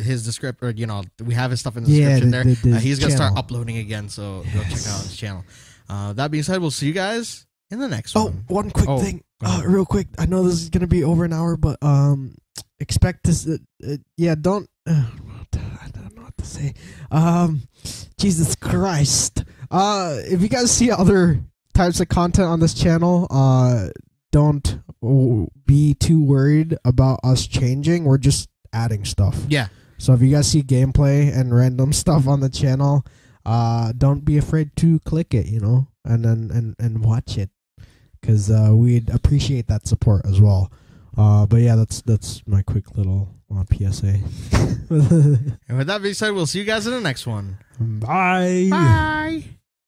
his description. You know, we have his stuff in the description there. He's gonna start uploading again, so go check out his channel. That being said, we'll see you guys in the next one. Oh, one quick thing, real quick. I know this is gonna be over an hour, but expect this. Don't. I don't know what to say. Jesus Christ. If you guys see other types of content on this channel, don't be too worried about us changing. We're just adding stuff. Yeah. So if you guys see gameplay and random stuff on the channel, don't be afraid to click it, you know, and then and watch it, because we'd appreciate that support as well. But yeah, that's my quick little PSA. And with that being said, we'll see you guys in the next one. Bye. Bye.